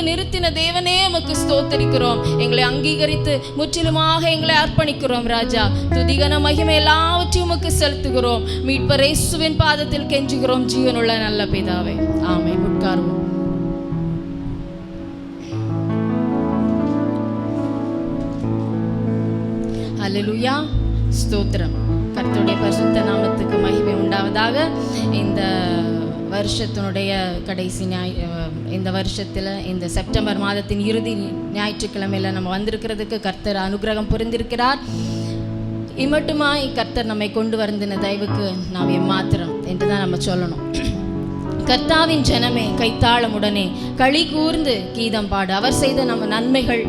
நிறுத்தின தேவனே உமக்கு ஸ்தோத்திரிக்கிறோம். எங்களை அங்கீகரித்து முற்றிலுமாக எங்களை அர்ப்பணிக்கிறோம் ராஜா. துதிகன மகிமை எல்லாவற்றையும் உமக்கு செலுத்துகிறோம். மீட்பர் இயேசுவின் பாதத்தில் கெஞ்சுகிறோம் ஜீவனுள்ள நல்ல பிதாவே, ஆமென். உட்காருவோம். அல்லேலூயா, ஸ்தோத்திரம். கர்த்தருடைய பரிசுத்த நாமத்துக்கு மகிமை உண்டாவதாக. இந்த வருஷத்தினுடைய கடைசி இந்த வருஷத்தில் இந்த செப்டம்பர் மாதத்தின் இறுதி ஞாயிற்றுக்கிழமையில் நம்ம வந்திருக்கிறதுக்கு கர்த்தர் அனுகிரகம் புரிந்திருக்கிறார். இம்மட்டுமாய் கர்த்தர் நம்மை கொண்டு வந்தின தயவுக்கு நாம் எம்மாத்திரம் என்று தான் நம்ம சொல்லணும். கர்த்தாவின் ஜனமே கைத்தாளமுடனே களி கூர்ந்து கீதம் பாடு. அவர் செய்த நம்ம நன்மைகள்,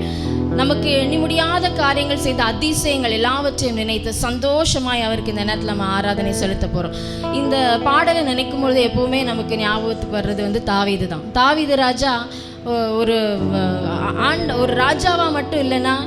நமக்கு எண்ணி முடியாத காரியங்கள், செய்த அதிசயங்கள் எல்லாவற்றையும் நினைத்து சந்தோஷமாய் அவருக்கு இந்த நேரத்தில் நம்ம ஆராதனை செலுத்த போகிறோம். இந்த பாடலை நினைக்கும் பொழுது எப்பவுமே நமக்கு ஞாபகத்துக்கு வர்றது தாவீது தான். தாவீது ராஜா ஒரு ராஜாவாக மட்டும் இல்லைன்னா,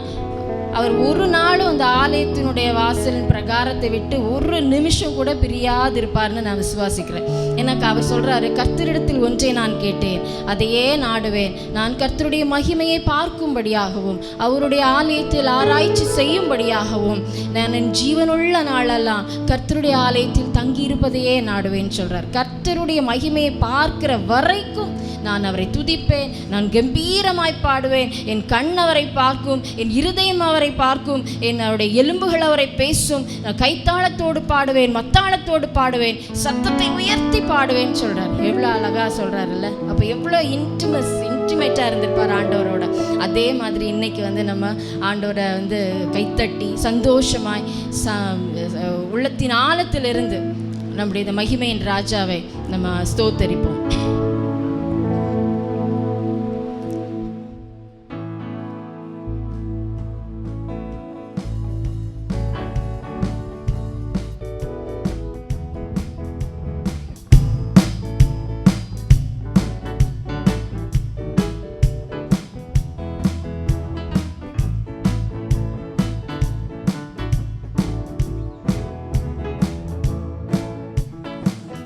அவர் ஒரு நாளும் அந்த ஆலயத்தினுடைய வாசலின் பிரகாரத்தை விட்டு ஒரு நிமிஷம் கூட பிரியாது இருப்பார்னு நான் விசுவாசிக்கிறேன். எனக்கு அவர் சொல்றாரு, கர்த்தரிடத்தில் ஒன்றை நான் கேட்டேன், அதையே நாடுவேன். நான் கர்த்தருடைய மகிமையை பார்க்கும்படியாகவும் அவருடைய ஆலயத்தில் ஆராய்ச்சி செய்யும்படியாகவும் நான் என் ஜீவனுள்ள நாளெல்லாம் கர்த்தருடைய ஆலயத்தில் தங்கியிருப்பதையே நாடுவேன் சொல்றார். கர்த்தருடைய மகிமையை பார்க்கிற வரைக்கும் நான் அவரை துதிப்பேன், நான் கம்பீரமாய் பாடுவேன். என் கண் அவரை பார்க்கும், என் இருதயம் அவரை பார்க்கும், என்னுடைய எலும்புகள் அவரை பேசும். நான் கைத்தாளத்தோடு பாடுவேன், மத்தாளத்தோடு பாடுவேன், சத்தத்தை உயர்த்தி பாடுவேன்னு சொல்றார். எவ்வளோ அழகா சொல்றாருல்ல. அப்போ எவ்வளோ இன்டிமேட்டாக இருந்திருப்பார் ஆண்டவரோட. அதே மாதிரி இன்னைக்கு நம்ம ஆண்டவரை கைத்தட்டி சந்தோஷமாய் உள்ளத்தின் ஆழத்திலிருந்து நம்முடைய இந்த மகிமையின் ராஜாவை நம்ம ஸ்தோத்தரிப்போம்.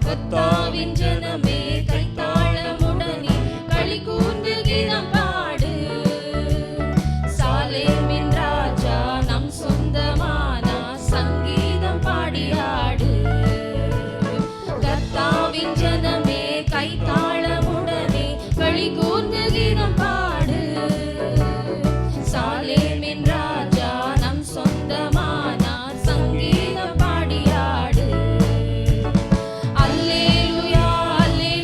கர்த்தாவின் ஜனமே கைத்தாளமுடனே களி கூர்ந்து கீதம் பாடு. சாலேமின் ராஜா நம் சொந்தமானா சங்கீதம் பாடியாடு. கர்த்தாவின் ஜனமே கைத்தாளமுடனே களி கூர்ந்து கீதம் பாடு. சாலேமின் ராஜா நம் சொந்தமானா சங்கீதம் பாடியாடு. அல்லேலூயா, அல்லேலூயா.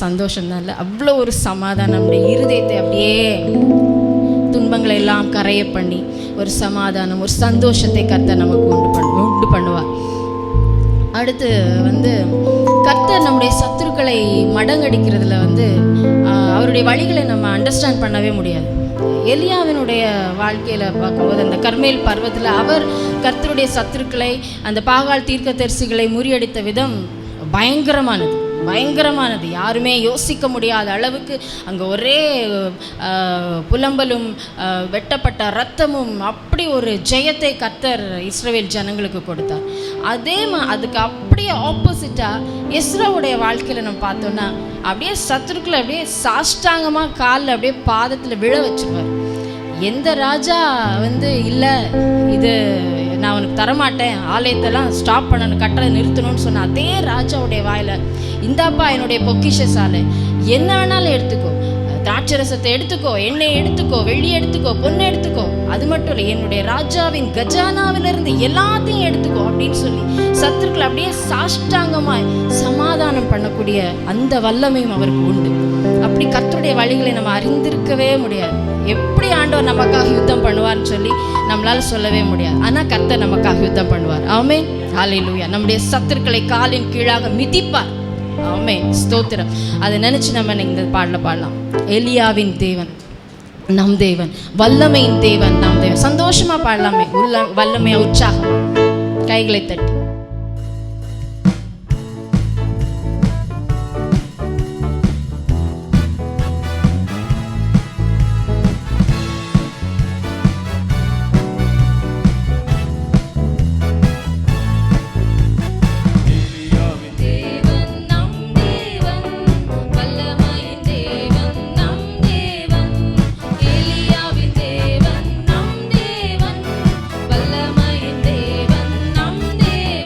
சந்தோஷம் தான் இல்லை, அவ்வளோ ஒரு சமாதானம். நம்முடைய இருதயத்தை அப்படியே துன்பங்களை எல்லாம் கரைய பண்ணி ஒரு சமாதானம், ஒரு சந்தோஷத்தை கர்த்தர் நமக்கு உண்டு பண்ணுவார். அடுத்து கர்த்தர் நம்முடைய சத்துருக்களை மடங்கடிக்கிறதுல அவருடைய வழிகளை நம்ம அண்டர்ஸ்டாண்ட் பண்ணவே முடியாது. எலியாவினுடைய வாழ்க்கையில் பார்க்கும்போது அந்த கர்மேல் பர்வத்தில் அவர் கர்த்தருடைய சத்துருக்களை, அந்த பாகால் தீர்க்கதரிசிகளை முறியடித்த விதம் பயங்கரமானது. யாருமே யோசிக்க முடியாத அளவுக்கு அங்கே ஒரே புலம்பலும் வெட்டப்பட்ட இரத்தமும், அப்படி ஒரு ஜெயத்தை கர்த்தர் இஸ்ரவேல் ஜனங்களுக்கு கொடுத்தார். அதுக்கு அப்படியே ஆப்போசிட்டாக எஸ்ராவுடைய வாழ்க்கையில் நம்ம பார்த்தோன்னா அப்படியே சத்துருக்களை அப்படியே சாஷ்டாங்கமாக காலில் அப்படியே பாதத்தில் விழ வச்சுருவார். எந்த ராஜா இல்லை இது நான் உனக்கு தரமாட்டேன், ஆலயத்தெல்லாம் ஸ்டாப் பண்ணணும், கட்டளை நிறுத்தணும்னு சொன்ன அதே ராஜாவுடைய வாயில், இந்தாப்பா என்னுடைய பொக்கிஷ சாலை, என்ன வேணாலும் எடுத்துக்கோ, திராட்சரசத்தை எடுத்துக்கோ, எண்ணெய் எடுத்துக்கோ, வெள்ளி எடுத்துக்கோ, பொண்ணை எடுத்துக்கோ, அது மட்டும் இல்லை என்னுடைய ராஜாவின் கஜானாவிலிருந்து எல்லாத்தையும் எடுத்துக்கோ அப்படின்னு சொல்லி சத்துருக்களை அப்படியே சாஷ்டாங்கமாய் சமாதானம் பண்ணக்கூடிய அந்த வல்லமையும் அவருக்கு உண்டு. அப்படி கர்த்தருடைய வழிகளை நம்ம அறிந்திருக்கவே முடியாது. எப்படி ஆண்டவர் நமக்காக யுத்தம் பண்ணுவார்னு சொல்லி நம்மளால சொல்லவே முடியாது. ஆனால் கர்த்தர் நமக்காக யுத்தம் பண்ணுவார். ஆமென், ஹல்லேலூயா. நம்முடைய சத்துருக்களை காலின் கீழாக மிதிப்பார். ஆமென், ஸ்தோத்திரம். அதை நினைச்சு நம்ம இந்த பாடலாம். எலியாவின் தேவன் நம் தேவன், வல்லமையின் தேவன் நம் தேவன். சந்தோஷமா பாடலாமே, வல்லமையா உற்சாகம், கைகளை தட்டி. வல்லமையின் தேவன் நம் தேவன்.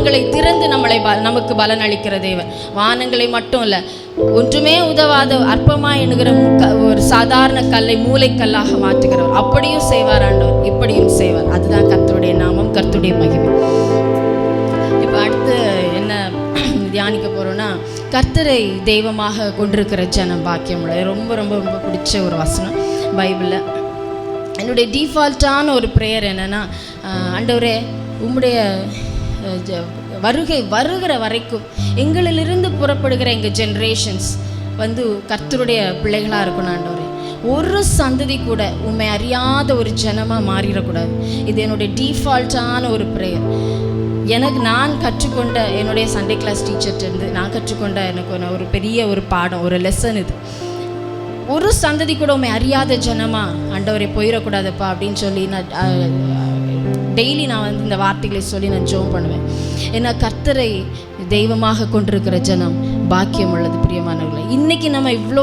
வானங்களை திறந்து நமக்கு பலன் அளிக்கிற தேவன். வானங்களை மட்டும் இல்லை, ஒன்றுமே உதவாத அற்பமா என்கிற ஒரு சாதாரண கல்லை மூளைக்கல்லாக மாற்றுகிறவர். அப்படியும் செய்வார் ஆண்டவர், இப்படியும் செய்வார். அதுதான் கர்த்தருடைய நாமம், கர்த்தருடைய மகிமை. இப்போ அடுத்து என்ன தியானிக்க போகிறோன்னா, கர்த்தரை தெய்வமாக கொண்டிருக்கிற ஜனம் பாக்கியம் உள்ளது. ரொம்ப ரொம்ப ரொம்ப பிடிச்ச ஒரு வசனம் பைபிளில். என்னுடைய டிஃபால்ட்டான ஒரு ப்ரேயர் என்னென்னா, ஆண்டவரே உம்முடைய வருகிற வரைக்கும் எங்களிலிருந்து புறப்படுகிற எங்கள் ஜென்ரேஷன்ஸ் கர்த்தருடைய பிள்ளைகளாக இருக்கணும் ஆண்டவரே. ஒரு சந்ததி கூட உண்மை அறியாத ஒரு ஜனமாக மாறிடக்கூடாது. இது என்னுடைய டிஃபால்ட்டான ஒரு ப்ரேயர். நான் கற்றுக்கொண்ட என்னுடைய சண்டே கிளாஸ் டீச்சர்கிட்டருந்து நான் கற்றுக்கொண்ட எனக்கு ஒரு பெரிய ஒரு பாடம், ஒரு லெசன் இது. ஒரு சந்ததி கூட உண்மை அறியாத ஜனமா ஆண்டவரை போயிடக்கூடாதுப்பா அப்படின்னு சொல்லி நான் டெய்லி நான் இந்த வார்த்தைகளை சொல்லி நான் ஜெபம் பண்ணுவேன். ஏன்னா கர்த்தரை தெய்வமாக கொண்டிருக்கிற ஜனம் பாக்கியம் உள்ளது. பிரியமானவர்களே, இன்றைக்கி நம்ம இவ்வளோ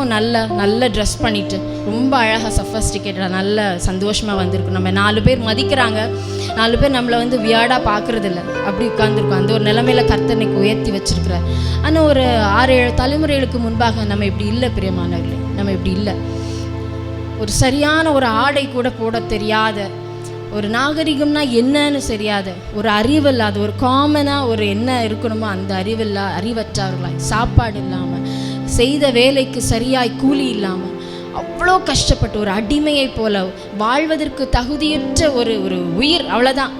நல்ல ட்ரெஸ் பண்ணிவிட்டு ரொம்ப அழகாக சஃபஸ்டிகேட்டடாக நல்ல சந்தோஷமாக வந்திருக்கோம். நம்ம 4 பேர் மதிக்கிறாங்க, 4 பேர் நம்மளை வியாடாக பார்க்குறதில்ல, அப்படி உட்காந்துருக்கோம். அந்த ஒரு நிலைமையில் கர்த்தனைக்கு உயர்த்தி வச்சிருக்கிறார். ஆனால் ஒரு 6-7 தலைமுறைகளுக்கு முன்பாக நம்ம இப்படி இல்லை. பிரியமானவர்களே, நம்ம இப்படி இல்லை. ஒரு சரியான ஒரு ஆடை கூட போட தெரியாத, ஒரு நாகரிகம்னா என்னன்னு தெரியாத, ஒரு அறிவில்லாத, ஒரு காமனாக ஒரு என்ன இருக்கணுமோ அந்த அறிவற்றவர்களாய், சாப்பாடு இல்லாமல், செய்த வேலைக்கு சரியாய் கூலி இல்லாமல், அவ்வளோ கஷ்டப்பட்டு ஒரு அடிமையை போல வாழ்வதற்கு தகுதியற்ற ஒரு உயிர், அவ்வளோதான்.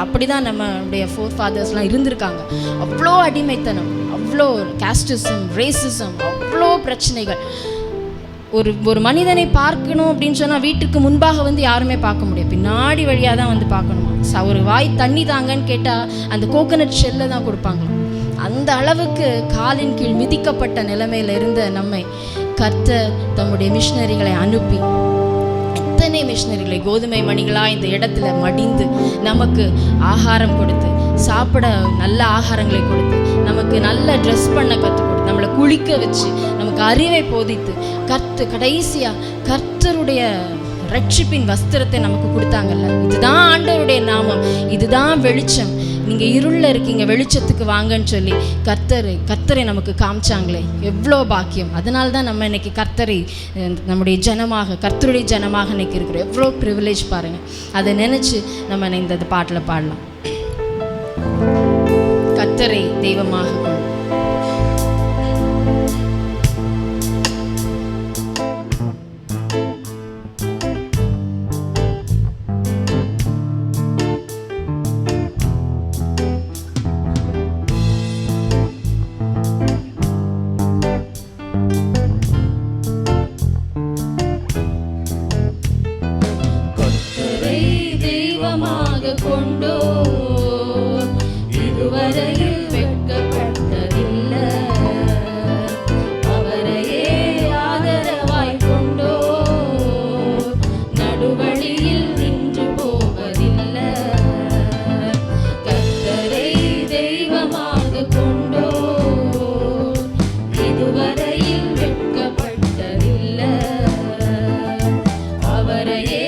அப்படிதான் நம்மளுடைய ஃபோர்ஃபாதர்ஸ்லாம் இருந்திருக்காங்க. அவ்வளோ அடிமைத்தனம், அவ்வளோ காஸ்டிசம், ரேசிசம், அவ்வளோ பிரச்சனைகள். ஒரு மனிதனை பார்க்கணும் அப்படின்னு சொன்னால் வீட்டுக்கு முன்பாக யாருமே பார்க்க முடியாது, பின்னாடி வழியாக தான் பார்க்கணுமா. ஒரு வாய் தண்ணி தாங்கன்னு கேட்டால் அந்த கோகனட் ஷெல்லை தான் கொடுப்பாங்களாம். அந்த அளவுக்கு காலின் கீழ் மிதிக்கப்பட்ட நிலைமையில் இருந்த நம்மை கர்த்தர் தம்முடைய மிஷினரிகளை அனுப்பி, எத்தனை மிஷினரிகளை கோதுமை மணிகளாக இந்த இடத்துல மடிந்து நமக்கு ஆகாரம் கொடுத்து, சாப்பிட நல்ல ஆகாரங்களை கொடுத்து, நமக்கு நல்ல ட்ரெஸ் பண்ண கற்றுக் கொடுத்து, நம்மளை குளிக்க வச்சு, நமக்கு அறிவை போதித்து, கடைசியாக கர்த்தருடைய ரட்சிப்பின் வஸ்திரத்தை நமக்கு கொடுத்தாங்கல்ல. இதுதான் ஆண்டவருடைய நாமம், இதுதான் வெளிச்சம். நீங்கள் இருளில் இருக்கீங்க, வெளிச்சத்துக்கு வாங்கன்னு சொல்லி கர்த்தரை நமக்கு காமிச்சாங்களே, எவ்வளோ பாக்கியம். அதனால தான் நம்ம இன்னைக்கு கர்த்தரை நம்முடைய ஜனமாக, கர்த்தருடைய ஜனமாக இன்னைக்கு இருக்கிறோம். எவ்வளோ ப்ரிவிலேஜ் பாருங்கள். அதை நினச்சி நம்ம இந்த பாட்டில் பாடலாம். கர்த்தரை தெய்வமாக கொண்டு கொண்டோ இதுவரையில் வெட்கப்பட்டதில்லை, அவரையே ஆதரவாய் கொண்டோ நடுவழியில் நின்று போவதில்லை. கர்த்தரை தெய்வமாக கொண்டோ இதுவரையில் வெட்கப்பட்டதில்லை, அவரையே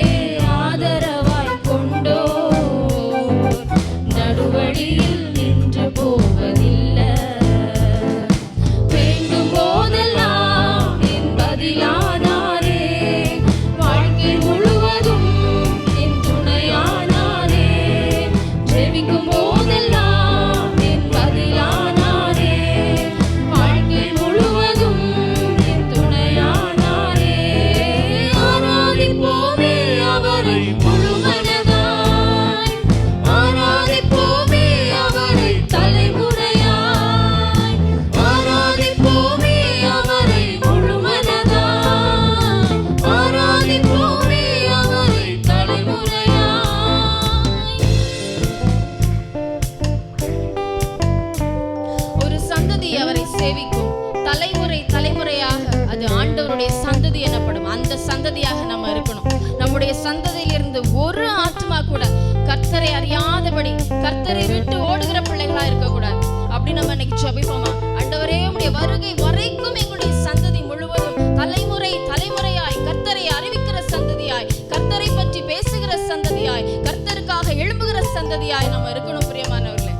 சந்ததி எனப்படும். அந்த சந்ததியாக நம்ம இருக்கணும். நம்முடைய சந்ததியிலிருந்து ஒரு ஆத்மா கூட கர்த்தரை அறியாதபடி, கர்த்தரை விட்டு ஓடுகிற பிள்ளைகளா இருக்கக்கூடாது. அப்படி நம்ம இன்னைக்கு ஜெபிப்போமா? ஆண்டவரே, உம்முடைய வருகை வரைக்கும் எங்களுடைய சந்ததி முழுவதும் தலைமுறை தலைமுறையாய் கர்த்தரை அறிவிக்கிற சந்ததியாய், கர்த்தரை பற்றி பேசுகிற சந்ததியாய், கர்த்தருக்காக எழும்புகிற சந்ததியாய் நம்ம இருக்கணும். பிரியமானவர்களே,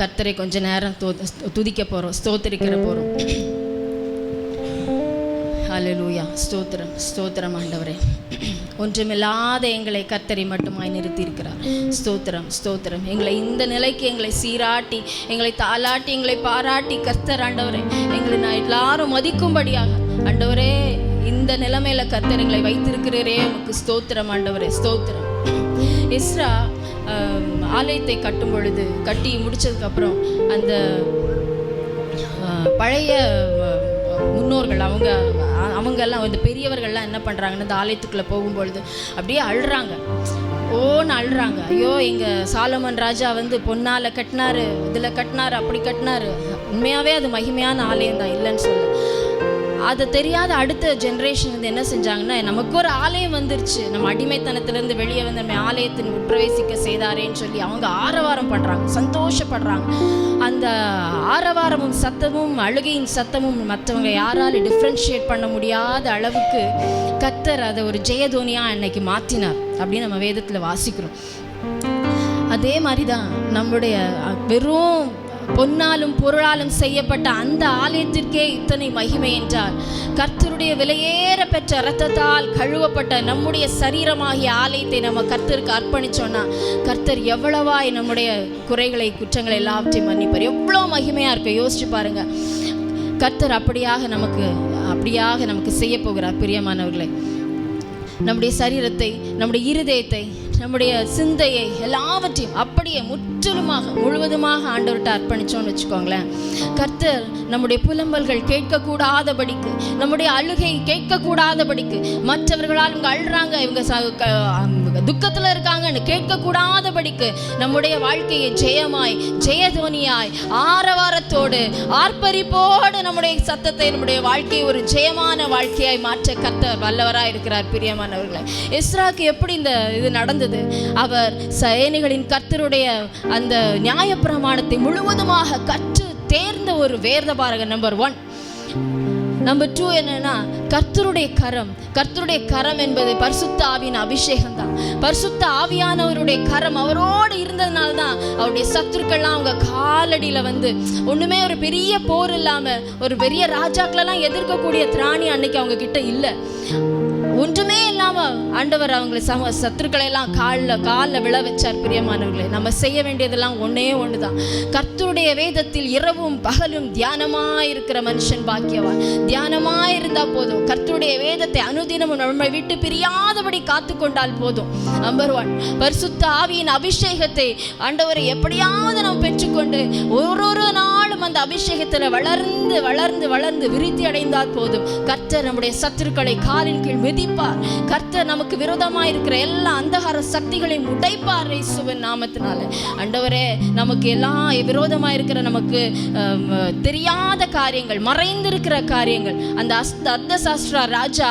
கர்த்தரை கொஞ்ச நேரம் துதிக்க போகிறோம், ஸ்தோத்திரிக்கிற போகிறோம். ஹல்லேலூயா. ஸ்தோத்திரம், ஸ்தோத்திரம் ஆண்டவரே. ஒன்றுமில்லாத எங்களை கர்த்தரை மட்டுமாய் நிறுத்தியிருக்கிறார். ஸ்தோத்திரம், ஸ்தோத்திரம். எங்களை இந்த நிலைக்கு எங்களை சீராட்டி, எங்களை தாளாட்டி, எங்களை பாராட்டி கர்த்தர் ஆண்டவரே எங்களை நான் எல்லாரும் மதிக்கும்படியாக ஆண்டவரே இந்த நிலைமையில கர்த்தர் எங்களை வைத்திருக்கிறீரே, உமக்கு ஸ்தோத்திரம் ஆண்டவரே, ஸ்தோத்திரம். எஸ்ரா ஆலயத்தை கட்டும் பொழுது, கட்டி முடிச்சதுக்கப்புறம் அந்த பழைய முன்னோர்கள் அவங்கெல்லாம் வந்து பெரியவர்கள்லாம் என்ன பண்ணுறாங்கன்னா, இந்த ஆலயத்துக்குள்ளே போகும்பொழுது அப்படியே அழுறாங்க, ஓன்னு அழுறாங்க. ஐயோ, எங்கள் சாலமன் ராஜா வந்து பொன்னால் கட்டினாரு, இதில் கட்டினாரு, அப்படி கட்டினாரு. உண்மையாகவே அது மகிமையான ஆலயம் தான், இல்லைன்னு சொல்லு. அதை தெரியாத அடுத்த ஜென்ரேஷன் வந்து என்ன செஞ்சாங்கன்னா, நமக்கு ஒரு ஆலயம் வந்துருச்சு, நம்ம அடிமைத்தனத்திலேருந்து வெளியே வந்து நம்ம ஆலயத்தின் உட்பிரவேசிக்க செய்தாரேன்னு சொல்லி அவங்க ஆரவாரம் பண்ணுறாங்க, சந்தோஷப்படுறாங்க. அந்த ஆரவாரமும் சத்தமும் அழுகையின் சத்தமும் மற்றவங்க யாராலும் டிஃப்ரென்ஷியேட் பண்ண முடியாத அளவுக்கு கர்த்தர் அதை ஒரு ஜெயதோனியாக அன்னைக்கு மாற்றினார் அப்படின்னு நம்ம வேதத்தில் வாசிக்கிறோம். அதே மாதிரி தான் நம்முடைய வெறும் பொன்னாலும் பொருளாலும் செய்யப்பட்ட அந்த ஆலயத்திற்கே இத்தனை மகிமை என்றால், கர்த்தருடைய விலையேற பெற்ற இரத்தத்தால் கழுவப்பட்ட நம்முடைய சரீரமாகிய ஆலயத்தை நம்ம கர்த்தருக்கு அர்ப்பணிச்சோன்னா கர்த்தர் எவ்வளவாய் நம்முடைய குறைகளை குற்றங்களை எல்லாவற்றையும் மன்னிப்பார். எவ்வளோ மகிமையாக இருக்கும், யோசிச்சு பாருங்க. கர்த்தர் அப்படியாக நமக்கு செய்ய போகிறார். பிரியமானவர்களே, நம்முடைய சரீரத்தை, நம்முடைய இருதயத்தை, நம்முடைய சிந்தையை எல்லாவற்றையும் அப்படியே முழுவதுமாக ஆண்டவர்கிட்ட அர்ப்பணிச்சோன்னு வச்சுக்கோங்களேன், கர்த்தர் நம்முடைய புலம்பல்கள் கேட்கக்கூடாதபடிக்கு, நம்முடைய அழுகை கேட்கக்கூடாதபடிக்கு, மற்றவர்களால் இவங்க அழுறாங்க, இவங்க துக்கத்தில் இருக்காங்கன்னு கேட்கக்கூடாதபடிக்கு நம்முடைய வாழ்க்கையை ஜெயமாய், ஜெயதோனியாய், ஆரவாரத்தோடு, ஆர்ப்பரிப்போடு நம்முடைய சத்தத்தை, நம்முடைய வாழ்க்கையை ஒரு ஜெயமான வாழ்க்கையாய் மாற்ற கர்த்தர் வல்லவராய் இருக்கிறார். பிரியமானவர்களே, எஸ்ராக்கு எப்படி இந்த இது நடந்தது? அவர் சேனைகளின் கர்த்தருடைய அந்த நியாயப்பிரமாணத்தை முழுவதுமாக கற்று தேர்ந்த ஒரு வேதபாரகர். நம்பர் 1. நம்பர் 2 என்னன்னா, கர்த்தருடைய கரம் என்பது பரிசுத்த ஆவியின் அபிஷேகம் தான். பரிசுத்த ஆவியானவருடைய கரம் அவரோடு இருந்ததுனால தான் அவருடைய சத்துருக்கள்லாம் அவங்க காலடியில் வந்து ஒன்றுமே ஒரு பெரிய போர் இல்லாமல் ஒரு பெரிய ராஜாக்களெல்லாம் எதிர்க்கக்கூடிய திராணி அன்னைக்கு அவங்க கிட்ட இல்லை. ஒன்றுமே இல்லாமல் ஆண்டவர் அவங்களை சத்துருக்களை எல்லாம் காலில் விழ வச்சார். பிரியமானவர்களே, நம்ம செய்ய வேண்டியதெல்லாம் ஒன்றே ஒன்று தான். கர்த்தருடைய வேதத்தில் இரவும் பகலும் தியானமாயிருக்கிற மனுஷன் பாக்கியவான். தியானமாயிருந்தா போதும். கர்த்தருடைய வேதத்தை அனுதினமும் நம்மை விட்டு பிரியாதபடி காத்து கொண்டால் போதும். நம்பர் 1, பரிசுத்த ஆவியின் அபிஷேகத்தை ஆண்டவரை எப்படியாவது நாம் பெற்றுக்கொண்டு ஒரு நாளும் அந்த அபிஷேகத்தில் வளர்ந்து வளர்ந்து வளர்ந்து விருத்தி அடைந்தால் போதும். கர்த்தர் நம்முடைய சத்துருக்களை காலின் கீழ் மிதிப்பார். கர்த்தர் நமக்கு விரோதமாக இருக்கிற எல்லா அந்தகார சக்திகளையும் உடைப்பார் இயேசுவின் நாமத்தினால. ஆண்டவரே, நமக்கு எல்லாம் விரோதமாக இருக்கிற நமக்கு தெரியாத காரியங்கள், மறைந்திருக்கிற காரியங்கள், அந்த அர்தசாஸ்திரா ராஜா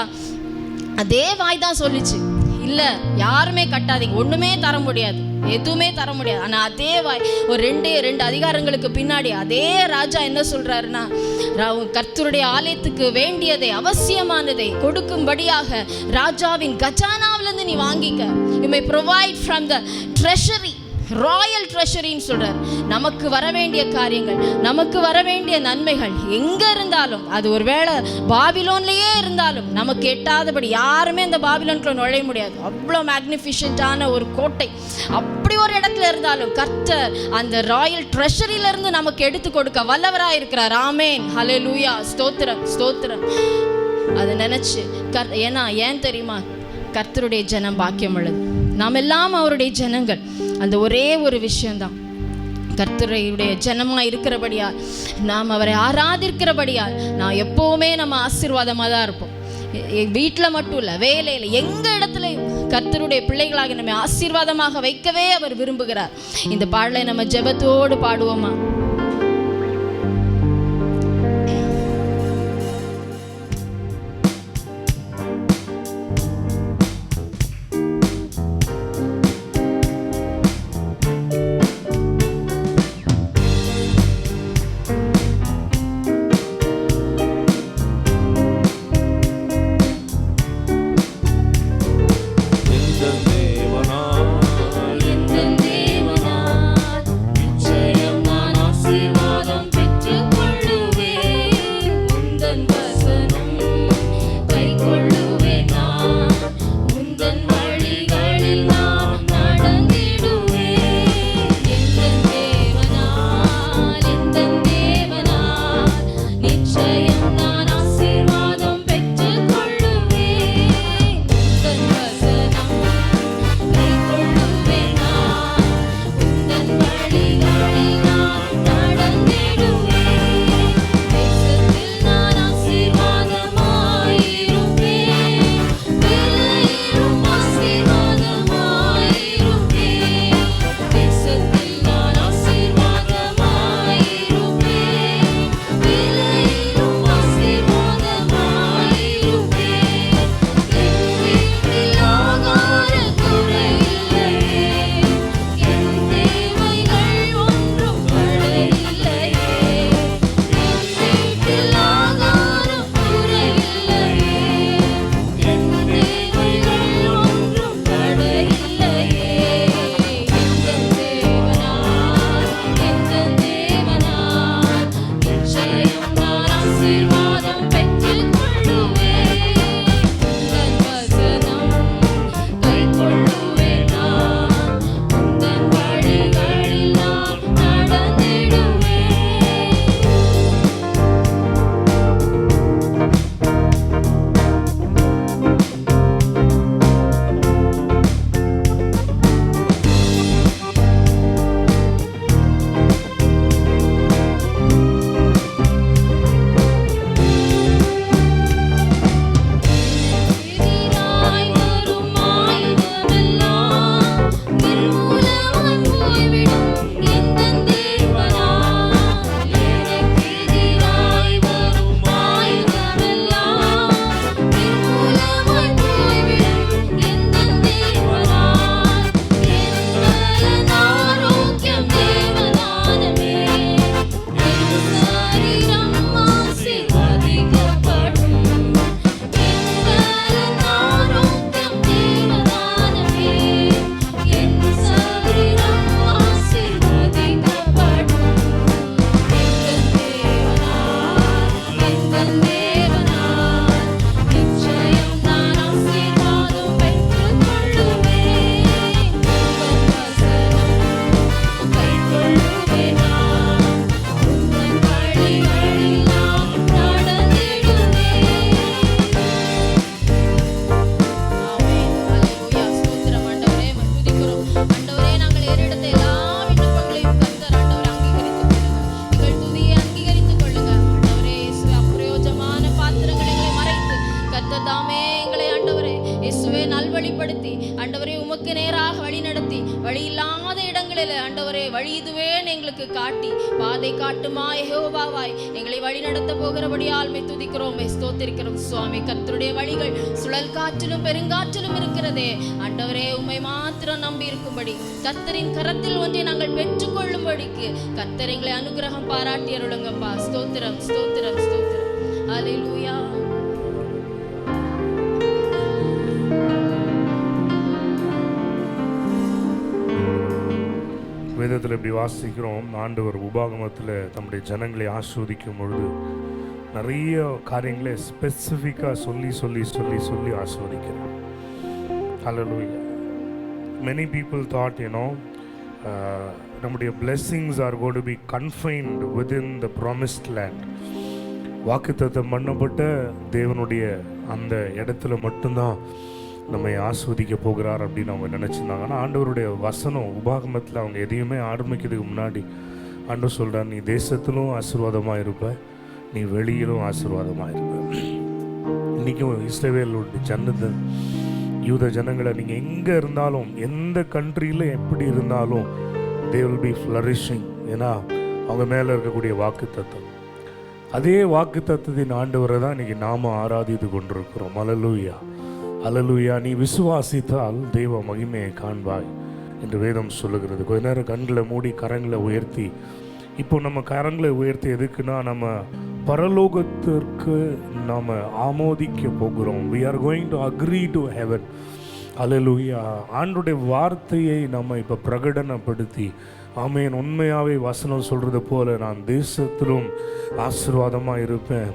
அதே வாய் தான் சொல்லிச்சு, இல்லை யாருமே கட்டாதீங்க, ஒன்றுமே தர முடியாது, எதுவுமே தர முடியாது. ஆனால் அதே வாய் ஒரு 2 அதிகாரங்களுக்கு பின்னாடி அதே ராஜா என்ன சொல்றாருன்னா, கர்த்தருடைய ஆலயத்துக்கு வேண்டியதை, அவசியமானதை கொடுக்கும்படியாக ராஜாவின் கஜானாவிலிருந்து நீ வாங்கிக்க. You may provide from the treasury, royal ட்ரெஷரின்னு சொல்றார். நமக்கு வர வேண்டிய காரியங்கள், நமக்கு வர வேண்டிய நன்மைகள் எங்க இருந்தாலும், அது ஒருவேளை பாபிலோன்லயே இருந்தாலும் நமக்கு எட்டாதபடி யாருமே இந்த பாபிலோனுக்குள்ள நுழைய முடியாது. அவ்வளோ மேக்னிஃபிஷன்டான ஒரு கோட்டை, அப்படி ஒரு இடத்துல இருந்தாலும் கர்த்தர் அந்த ராயல் ட்ரெஷரியில இருந்து நமக்கு எடுத்து கொடுக்க வல்லவராக இருக்கிறார். ஆமேன், ஹல்லேலூயா, ஸ்தோத்திரம், ஸ்தோத்திரம். அதை நினைச்சு ஏன் தெரியுமா, கர்த்தருடைய ஜனம் பாக்கியம் உள்ளது. நாம் எல்லாம் அவருடைய ஜனங்கள். அந்த ஒரே ஒரு விஷயம்தான், கர்த்தருடைய ஜனமாக இருக்கிறபடியால், நாம் அவரை ஆராதிக்கிறபடியால் நான் எப்போவுமே நம்ம ஆசீர்வாதமாக தான் இருப்போம். வீட்டில் மட்டும் இல்லை, வேலையில், எங்கள் இடத்துல கர்த்தருடைய பிள்ளைகளாக நம்ம ஆசீர்வாதமாக வைக்கவே அவர் விரும்புகிறார். இந்த பாடலை நம்ம ஜெபத்தோடு பாடுவோமா? நிச்சயம் நான் நீர்தாமே எங்களை ஆண்டவரே இயேசுவே நல்வழிப்படுத்தி ஆண்டவரே உமக்கு நேராக வழி நடத்தி வழி இல்லாத இடங்களில் ஆண்டவரே வழி இதுவேன்னு எங்களுக்கு காட்டி பாதை காட்டுமா யெகோவாவாய் எங்களை வழி நடத்த போகிறபடியால் மே துதிக்கிறோம், மே ஸ்தோத்திரிக்கிறோம் சுவாமி. கர்த்தருடைய வழிகள் சுழல் காற்றிலும் பெருங்காற்றிலும் இருக்கிறதே ஆண்டவரே, உம்மை மாத்திரம் நம்பி இருக்கும்படி கர்த்தரின் கரத்தில் ஒன்றை நாங்கள் பெற்றுக்கொள்ளும்படிக்கு கர்த்தர் எங்களை அனுகிரகம் பாராட்டி அருளுங்கப்பா. ஸ்தோத்திரம் ஸ்தோத்திரம் ஸ்தோத்திரம். அல்லேலூயா. வேதத்தில் இப்படி வாசிக்கிறோம், ஆண்டவர் உபாகமத்தில் தம்முடைய ஜனங்களை ஆஸ்வதிக்கும் பொழுது நிறைய காரியங்களை ஸ்பெசிஃபிக்காக சொல்லி சொல்லி சொல்லி சொல்லி ஆஸ்வதிக்கிறார். ஹல்லேலூயா. Many people thought, நம்முடைய blessings are going to be confined within the promised land. வாக்குத்தத்தம் பண்ணப்பட்ட தேவனுடைய அந்த இடத்துல மட்டும்தான் நம்மை ஆஸ்வதிக்க போகிறார் அப்படின்னு அவங்க நினச்சிருந்தாங்க. ஆனால் ஆண்டவருடைய வசனம் உபாகமத்தில் அவங்க எதையுமே ஆரம்பிக்கிறதுக்கு முன்னாடி ஆண்டவர் சொல்கிறார், நீ தேசத்திலும் ஆசீர்வாதமாக இருப்ப, நீ வெளியிலும் ஆசீர்வாதமாக இருப்ப. இன்றைக்கும் இஸ்ரவேலுடைய ஜனத்தை யூத ஜனங்களை நீங்கள் எங்கே இருந்தாலும் எந்த கண்ட்ரியில் எப்படி இருந்தாலும் they will be flourishing. ஏன்னா அவங்க மேலே இருக்கக்கூடிய வாக்குத்தத்தம், அதே வாக்குத்தத்தத்தின் ஆண்டவரை தான் இன்றைக்கி நாம் ஆராதித்து கொண்டிருக்கிறோம். அல்லேலூயா அல்லேலூயா. நீ விசுவாசித்தால் தெய்வ மகிமையை காண்பாய் என்று வேதம் சொல்லுகிறது. கொஞ்ச நேரம் கண்களை மூடி கரங்களை உயர்த்தி, இப்போ நம்ம கரங்களை உயர்த்தி எதுக்குன்னா நம்ம பரலோகத்திற்கு நாம் ஆமோதிக்க போகிறோம். we are going to agree to heaven. அல்லேலூயா. ஆண்டுடைய வார்த்தையை நம்ம இப்போ பிரகடனப்படுத்தி, ஆமேன், உண்மையாகவே வசனம் சொல்கிறது போல நான் தேசத்திலும் ஆசீர்வாதமாக இருப்பேன்,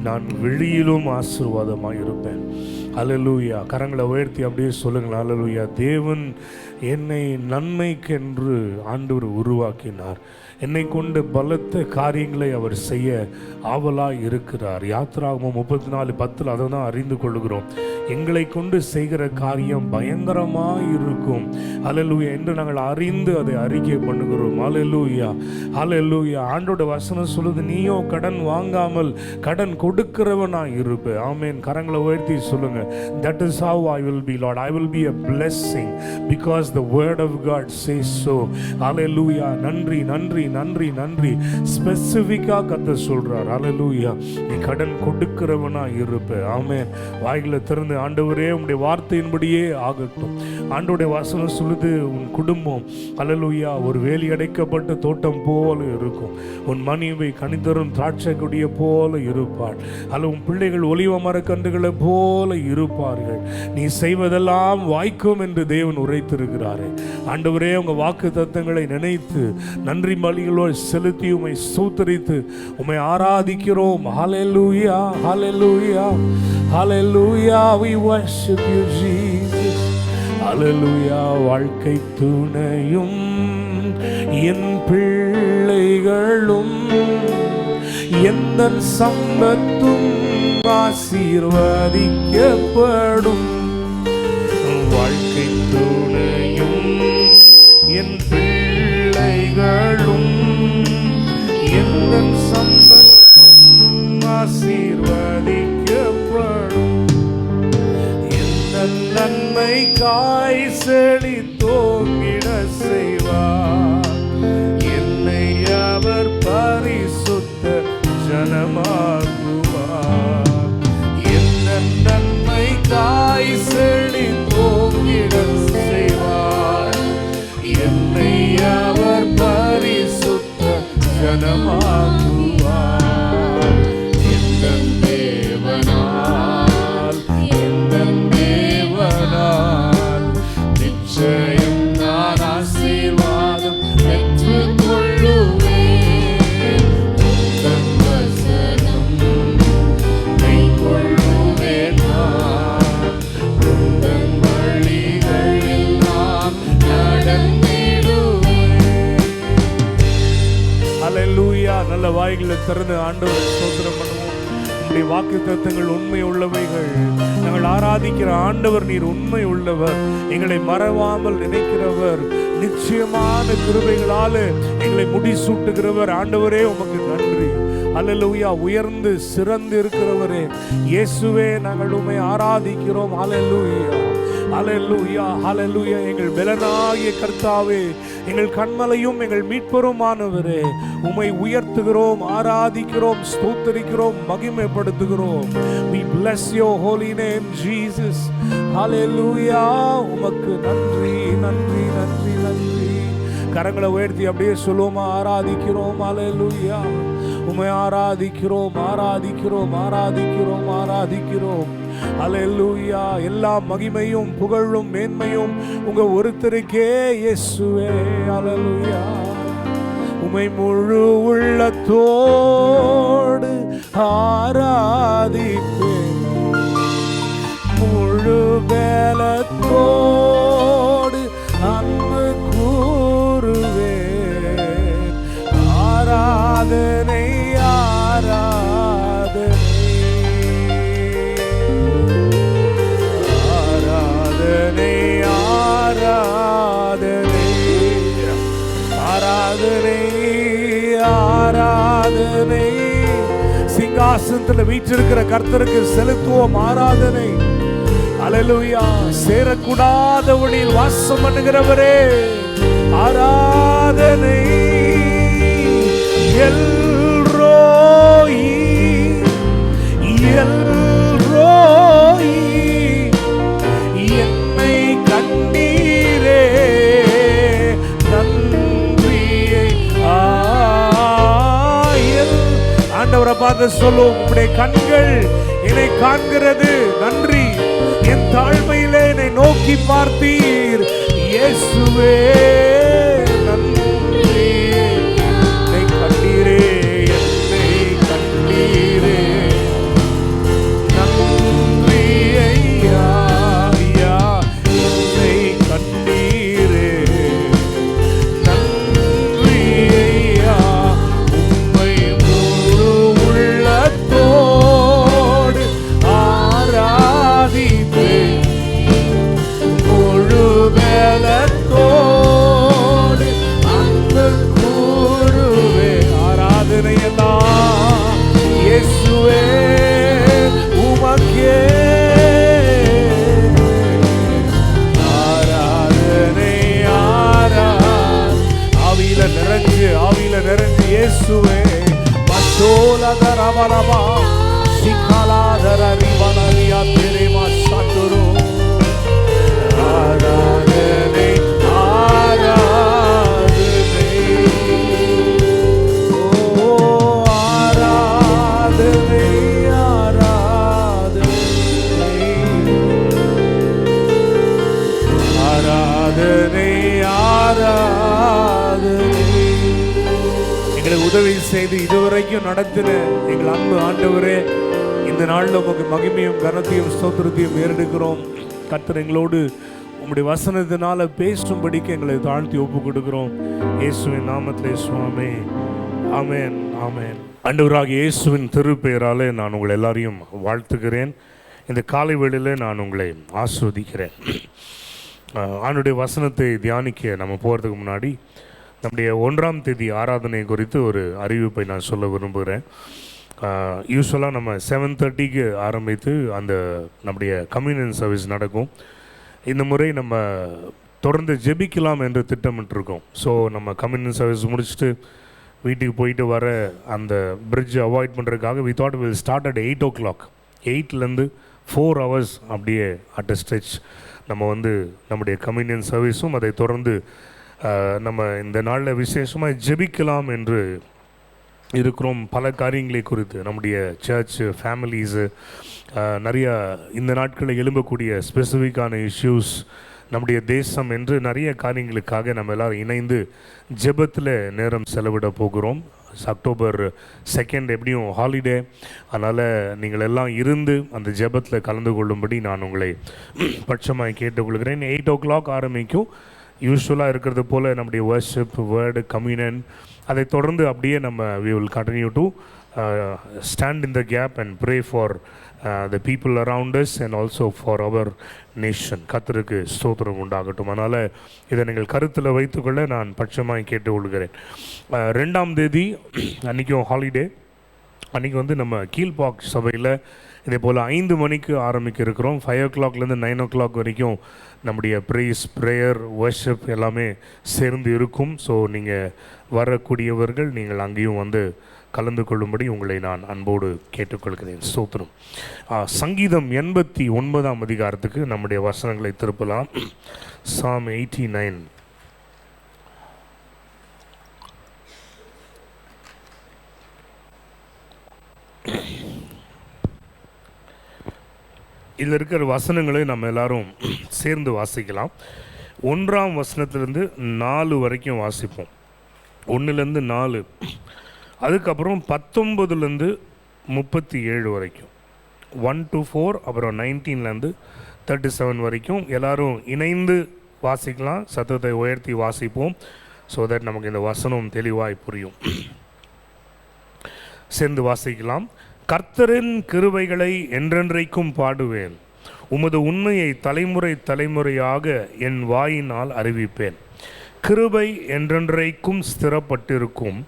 நான் வெளியிலும் ஆசீர்வாதமாக இருப்பேன். அல்லேலூயா. கரங்களை உயர்த்தி அப்படியே சொல்லுங்கள். அல்லேலூயா. தேவன் என்னை நன்மைக்கென்று ஆண்டவர் உருவாக்கினார். என்னை கொண்டு பலத்த காரியங்களை அவர் செய்ய ஆவலாய் இருக்கிறார். யாத்திராகமம் 34:10 அதை தான் அறிந்து கொள்கிறோம். எங்களை கொண்டு செய்கிற காரியம் பயங்கரமாக இருக்கும். அல்லேலூயா என்று நாங்கள் அறிந்து அதை அறிக்கை பண்ணுகிறோம். அல்லேலூயா அல்லேலூயா. ஆண்டோட வசனம் சொல்லுது, நீயோ கடன் வாங்காமல் கடன் கொடுக்கிறவனாக இருப்ப. ஆமேன். கரங்களை உயர்த்தி சொல்லுங்க. That is how I will be, Lord. I will be a blessing because the word of God says so. Hallelujah. நன்றி நன்றி நன்றி நன்றி. ஸ்பெசிஃபிக்காக கர்த்தர் சொல்றார். ஹல்லேலூயா. நீ கடன் கொடுக்கிறவனா இருப்ப. ஆமென். வாய்களை திறந்து, ஆண்டவரே உம்முடைய வார்த்தையின்படியே ஆகட்டும். ஆண்டவருடைய வசனம் சொல்லுது, உன் குடும்பம் ஹல்லேலூயா ஒரு வேலி அடைக்கப்பட்ட தோட்டம் போல இருக்கும். உன் மனைவி கனிதரும் திராட்சை கொடியை போல இருப்பாள். அல்ல உன் பிள்ளைகள் ஒலிவ மரக்கன்றுகளை போல இருப்பார்கள். நீ செய்வதெல்லாம் வாய்க்கும் என்று தேவன் உரைத்திருக்கிறாரே. ஆண்டவரே உங்க வாக்கு தத்தங்களை நினைத்து நன்றி பலிகளோடு செலுத்தி உம்மை ஸ்தோத்திரித்து உம்மை ஆராதிக்கிறோம். ஹல்லேலூயா ஹல்லேலூயா ஹல்லேலூயா. we worship you Jesus. ஹல்லேலூயா. வாழ்க்கை துணையும் என் பிள்ளைகளும் எந்த சம்பத்தும் ஆசீர்வதிக்கப்படும். வாழ்க்கை துணையும் என் பிள்ளைகளும் எந்த சம்பத்தும் ஆசீர்வதிக்கப்படும். எந்த நன்மைக்காய் செழித்தோங்கிட செய்வார். என்னை அவர் பரிசுத்த ஜனமாக்குவார். எந்த நன்மைக்காய் செழித்தோங்கிட செய்வார். என்னை அவர் பரிசுத்த ஜனமாக்குவார். எந்த தேவனால் எந்த தேவனால் நிச்சயம் நான் ஆசீர்வாதம் பெற்றுக் கொள்ளுவேன். உந்தன் வசனம் கைக்கொள்ளுவேன் நான். உந்தன் வழிகளில் நான் நடந்திடுவேன். அல்லேலூயா. நல்ல வாய்களை திறந்து ஆண்டவரை ஸ்தோத்திரம் பண்ணுவோம். உம்முடைய வாக்குத்தத்தங்கள் உண்மை உள்ளவைகள். நாங்கள் ஆராதிக்கிற ஆண்டவர் நீர் உண்மை உள்ளவர், எங்களை மறவாமல் நினைக்கிறவர், நிச்சயமான கிருபைகளாலே எங்களை முடிசூட்டுகிறவர். ஆண்டவரே உமக்கு நன்றி. அல்லேலூயா, உயர்ந்து சிறந்து இருக்கிறவரே இயேசுவே, நாங்கள் உம்மை ஆராதிக்கிறோம். அல்லேலூயா, அல்லேலூயா, அல்லேலூயா. எங்கள் பலனாகிய கர்த்தாவே, எங்கள் கண்மலையும் எங்கள் மீட்பருமானவரே, உம்மை உயர்த்துகிறோம், ஆராதிக்கிறோம், ஸ்தோத்திரிக்கிறோம், மகிமைப்படுத்துகிறோம். We bless your holy name Jesus. Hallelujah. உமக்கு நன்றி, நன்றி, நன்றி, நன்றி. கரங்களை உயர்த்தி அப்படியே சொல்லுவோமா, ஆராதிக்கிறோம். ஹல்லேலூயா, உம்மை ஆராதிக்கிறோம், ஆராதிக்கிறோம், ஆராதிக்கிறோம், ஆராதிக்கிறோம். ஹல்லேலூயா. எல்லா மகிமையும் புகழும் மேன்மையும் உங்க ஒருத்தருக்கே இயேசுவே. ஹல்லேலூயா. உம்மை முழு உள்ளத்தோடு ஆராதிப்பேன், முழு பலத்தோடு அன்பு கூறுவேன். ஆராதனை, ஆராதனை, ஆராதனை, ஆராதனை, ஆராதனை, ஆராதனை. சிங்காசனத்தில் வீற்றிருக்கிற கர்த்தருக்கு செலுத்துவோம் ஆராதனை. அல்லேலூயா. சேரக்கூடாத வழியில் வாசம் பண்ணுகிறவரே ஆராதனை. எல்ரோயி, எல்ரோயி, என்னை கண்டீரே, நன்றியை ஆயல். ஆண்டவரை பார்த்து சொல்லுவோம், உம்முடைய கண்கள் என்னை காண்கிறது, நன்றி. என் தாழ்மையிலே என்னை நோக்கி பார்த்தீர் இயேசுவே, நன்றி. என்னை கண்டீரே, என்னை கண்டீரே, நன்றி ஐயா, ஐயா. என்னை கண்டீரே, நன்றி ஐயா. உம்மை முழு உள்ளத்தோடு ஆராதிப்பேன், முழு பலத்தோடு அன்பு கூறுவேன். ஆராதனை எல்லாம் இயேசுவே உமக்கே. ஆராதனை, ஆவியில நிறைஞ்சு, ஆவியில நிறைஞ்சு இயேசுவே. மசோலதரவலமா சிகாலாதரரிவலரியா தெரேமா சத்துரு. ஆராதனை, ஆராதனை, ஓ ஆராதனை, ஆராதனை, ஆராதனை, ஆராதனை. எங்களை உதவி செய்து இதுவரைக்கும் நடத்தின எங்கள் அன்பு ஆண்டவரே, இந்த நாளில் உமக்கு மகிமையும் கனத்தையும் ஸ்தோத்திரத்தையும் ஏறெடுக்கிறோம். கர்த்தர் எங்களோடு உம்முடைய வசனத்தினால பேசும்படிக்கு எங்களை தாழ்த்தி ஒப்பு கொடுக்கிறோம். இயேசுவின் நாமத்திலே சுவாமே, ஆமென், ஆமென். ஆண்டவராகிய இயேசுவின் திருப்பெயராலே நான் உங்களை எல்லாரையும் வாழ்த்துகிறேன். இந்த காலை வேளையிலே நான் உங்களை ஆஸ்வதிக்கிறேன். ஆண்டுடைய வசனத்தை தியானிக்க நம்ம போகிறதுக்கு முன்னாடி நம்முடைய 1ஆம் தேதி ஆராதனை குறித்து ஒரு அறிவிப்பை நான் சொல்ல விரும்புகிறேன். யூஸ்வலாக நம்ம 7:30க்கு ஆரம்பித்து அந்த நம்முடைய கம்யூனியன் சர்வீஸ் நடக்கும். இந்த முறை நம்ம தொடர்ந்து ஜெபிக்கலாம் என்று திட்டமிட்டிருக்கோம். ஸோ நம்ம கம்யூனியன் சர்வீஸ் முடிச்சுட்டு வீட்டுக்கு போயிட்டு வர அந்த பிரிட்ஜ் அவாய்ட் பண்ணுறதுக்காக we thought we'll start at 8 o'clock. 8லேருந்து 4 hours அப்படியே அட் அ ஸ்ட்ரெச் நம்ம நம்முடைய கம்யூனியன் சர்வீஸும் அதை தொடர்ந்து நம்ம இந்த நாளில் விசேஷமாக ஜெபிக்கலாம் என்று இருக்கிறோம். பல காரியங்களை குறித்து நம்முடைய சர்ச் ஃபேமிலிஸு நிறையா இந்த நாட்களில் எழும்பக்கூடிய ஸ்பெசிஃபிக்கான இஷ்யூஸ், நம்முடைய தேசம் என்று நிறைய காரியங்களுக்காக நம்ம எல்லோரும் இணைந்து ஜெபத்தில் நேரம் செலவிட போகிறோம். அக்டோபர் 2 எப்படியும் ஹாலிடே, அதனால் நீங்கள் எல்லாம் இருந்து அந்த ஜெபத்தில் கலந்து கொள்ளும்படி நான் உங்களை பட்சமாக கேட்டுக்கொள்கிறேன். 8 o'clock ஆரம்பிக்கும். யூஸ்வலாக இருக்கிறது போல் நம்முடைய வர்ஷிப், வேர்டு, கம்யூனியன், அதை தொடர்ந்து அப்படியே நம்ம we will continue to stand in the gap and pray for the people around us and also for our nation. கர்த்தருக்கு ஸ்தோத்திரம் உண்டாகட்டும். அதனால் இதை நீங்கள் கருத்தில் வைத்துக்கொள்ள நான் பட்சமாக கேட்டுக்கொள்கிறேன். 2ஆம் தேதி அன்றைக்கும் ஹாலிடே. அன்றைக்கி வந்து நம்ம கீழ்பாக் சபையில் இதே போல் 5 மணிக்கு ஆரம்பிக்க இருக்கிறோம். 5 o'clockலேருந்து 9 o'clock வரைக்கும் நம்முடைய ப்ரேயர்ஸ், ப்ரேயர், வர்ஷிப் எல்லாமே சேர்ந்து இருக்கும். ஸோ நீங்கள் வரக்கூடியவர்கள் நீங்கள் அங்கேயும் வந்து கலந்து கொள்ளும்படி உங்களை நான் அன்போடு கேட்டுக்கொள்கிறேன். ஸ்தோத்திரம். சங்கீதம் 89ஆம் அதிகாரத்துக்கு நம்முடைய வசனங்களை திருப்பலாம். Psalm 89. இதில் இருக்கிற வசனங்களை நம்ம எல்லாரும் சேர்ந்து வாசிக்கலாம். 1ஆம் வசனத்திலிருந்து 4 வரைக்கும் வாசிப்போம். 1லேருந்து 4, அதுக்கப்புறம் 19லேருந்து 37 வரைக்கும், 1 to 4, அப்புறம் 19லேருந்து 37 வரைக்கும் எல்லாரும் இணைந்து வாசிக்கலாம். சத்தத்தை உயர்த்தி வாசிப்போம். ஸோ தட் நமக்கு இந்த வசனம் தெளிவாய் புரியும். சேர்ந்து வாசிக்கலாம். கர்த்தரின் கிருபைகளை என்றென்றைக்கும் பாடுவேன், உமது உண்மையை தலைமுறை தலைமுறையாக என் வாயினால் அறிவிப்பேன். கிருபை என்றென்றைக்கும் ஸ்திரப்பட்டிருக்கும்,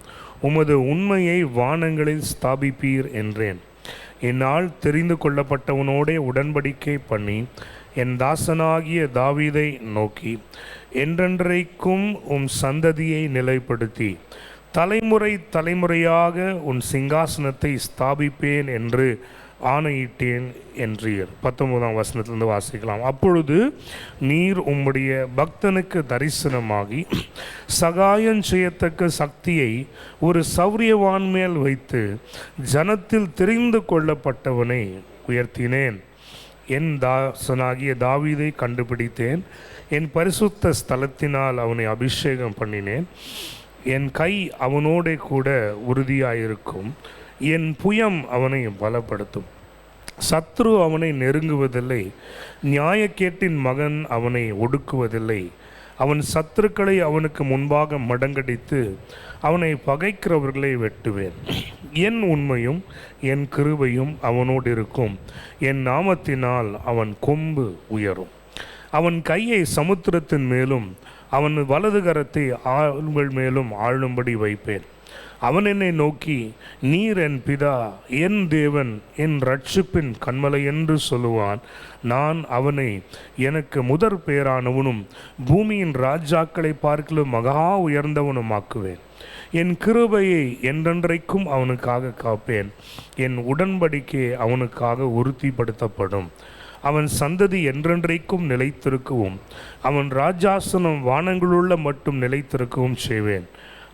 உமது உண்மையை வானங்களில் ஸ்தாபிப்பீர் என்றேன். என்னால் தெரிந்து கொள்ளப்பட்டவனோடே உடன்படிக்கை பண்ணி என் தாசனாகிய தாவீதை நோக்கி, என்றென்றைக்கும் உம் சந்ததியை நிலைப்படுத்தி தலைமுறை தலைமுறையாக உன் சிங்காசனத்தை ஸ்தாபிப்பேன் என்று ஆணையிட்டேன் என்றீர். 19ஆம் வசனத்திலிருந்து வாசிக்கலாம். அப்பொழுது நீர் உம்முடைய பக்தனுக்கு தரிசனமாகி சகாயம் செய்யத்தக்க சக்தியை ஒரு சௌரியவான் மேல் வைத்து ஜனத்தில் தெரிந்து கொள்ளப்பட்டவனை உயர்த்தினேன். என் தாசனாகிய தாவீதை கண்டுபிடித்தேன், என் பரிசுத்த ஸ்தலத்தினால் அவனை அபிஷேகம் பண்ணினேன். என் கை அவனோடே கூட உறுதியாயிருக்கும், என் புயம் அவனை பலப்படுத்தும். சத்ரு அவனை நெருங்குவதில்லை, நியாயக்கேட்டின் மகன் அவனை ஒடுக்குவதில்லை. அவன் சத்துருக்களை அவனுக்கு முன்பாக மடங்கடித்து அவனை பகைக்கிறவர்களை வெட்டுவேன். என் உண்மையும் என் கிருபையும் அவனோடு இருக்கும், என் நாமத்தினால் அவன் கொம்பு உயரும். அவன் கையை சமுத்திரத்தின் மேலும் அவன் வலது கரத்தை ஆளுங்கள் மேலும் ஆளும்படி வைப்பேன். அவன் என்னை நோக்கி, நீர் என் பிதா, என் தேவன், என் ரட்சிப்பின் கண்மலை என்று சொல்லுவான். நான் அவனை எனக்கு முதற் பேரானவனும் பூமியின் ராஜாக்களை பார்க்கலும் மகா உயர்ந்தவனும் ஆக்குவேன். என் கிருபையை என்றென்றைக்கும் அவனுக்காக காப்பேன், என் உடன்படிக்கை அவனுக்காக உறுதிப்படுத்தப்படும். அவன் சந்ததி என்றென்றைக்கும் நிலைத்திருக்கவும் அவன் ராஜாசனம் வானங்களுள்ள மட்டும் நிலைத்திருக்கவும் செய்வேன்.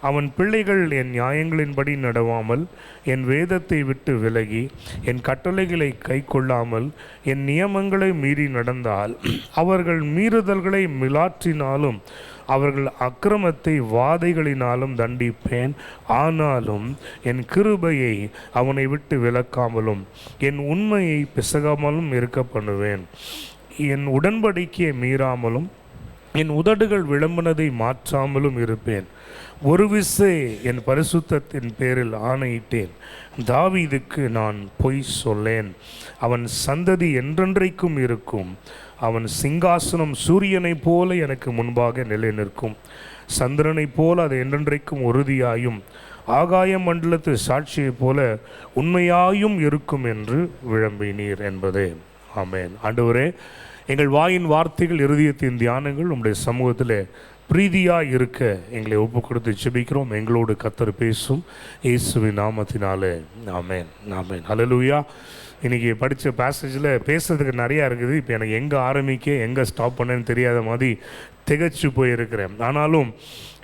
அவன் பிள்ளைகள் என் நியாயங்களின்படி நடவாமல் என் வேதத்தை விட்டு விலகி என் கட்டளைகளை கை கொள்ளாமல் என் நியமங்களை மீறி நடந்தால் அவர்கள் மீறுதல்களை மிலாற்றினாலும் அவர்கள் அக்கிரமத்தை வாதைகளினாலும் தண்டிப்பேன். ஆனாலும் என் கிருபையை அவனை விட்டு விலக்காமலும் என் உண்மையை பிசகாமலும் இருக்க பண்ணுவேன். என் உடன்படிக்கையை மீறாமலும் என் உதடுகள் விளம்பினதை மாற்றாமலும் இருப்பேன். ஒரு விசை என் பரிசுத்தத்தின் பேரில் ஆணையிட்டேன், தாவீதுக்கு நான் பொய் சொல்லேன். அவன் சந்ததி என்றென்றைக்கும் இருக்கும், அவன் சிங்காசனம் சூரியனைப் போல எனக்கு முன்பாக நிலை நிற்கும், சந்திரனைப் போல அது என்றென்றைக்கும் உறுதியாயும் ஆகாய மண்டலத்து சாட்சியைப் போல உண்மையாயும் இருக்கும் என்று விளம்பினீர் என்பதே. ஆமென். ஆண்டவரே, எங்கள் வாயின் வார்த்தைகள், இருதயத்தின் தியானங்கள் உம்முடைய சமூகத்தில் பிரீதியாக இருக்க எங்களை ஒப்பு கொடுத்து ஜெபிக்கிறோம். எங்களோடு கர்த்தர் பேசும் இயேசுவின் நாமத்தினாலே. ஆமென். ஆமென். ஹல்லேலூயா. இன்றைக்கி படித்த பேசேஜில் பேசுறதுக்கு நிறையா இருக்குது. இப்போ எனக்கு எங்கே ஆரம்பிக்க எங்கே ஸ்டாப் பண்ணேன்னு தெரியாத மாதிரி திகைச்சு போயிருக்கிறேன். ஆனாலும்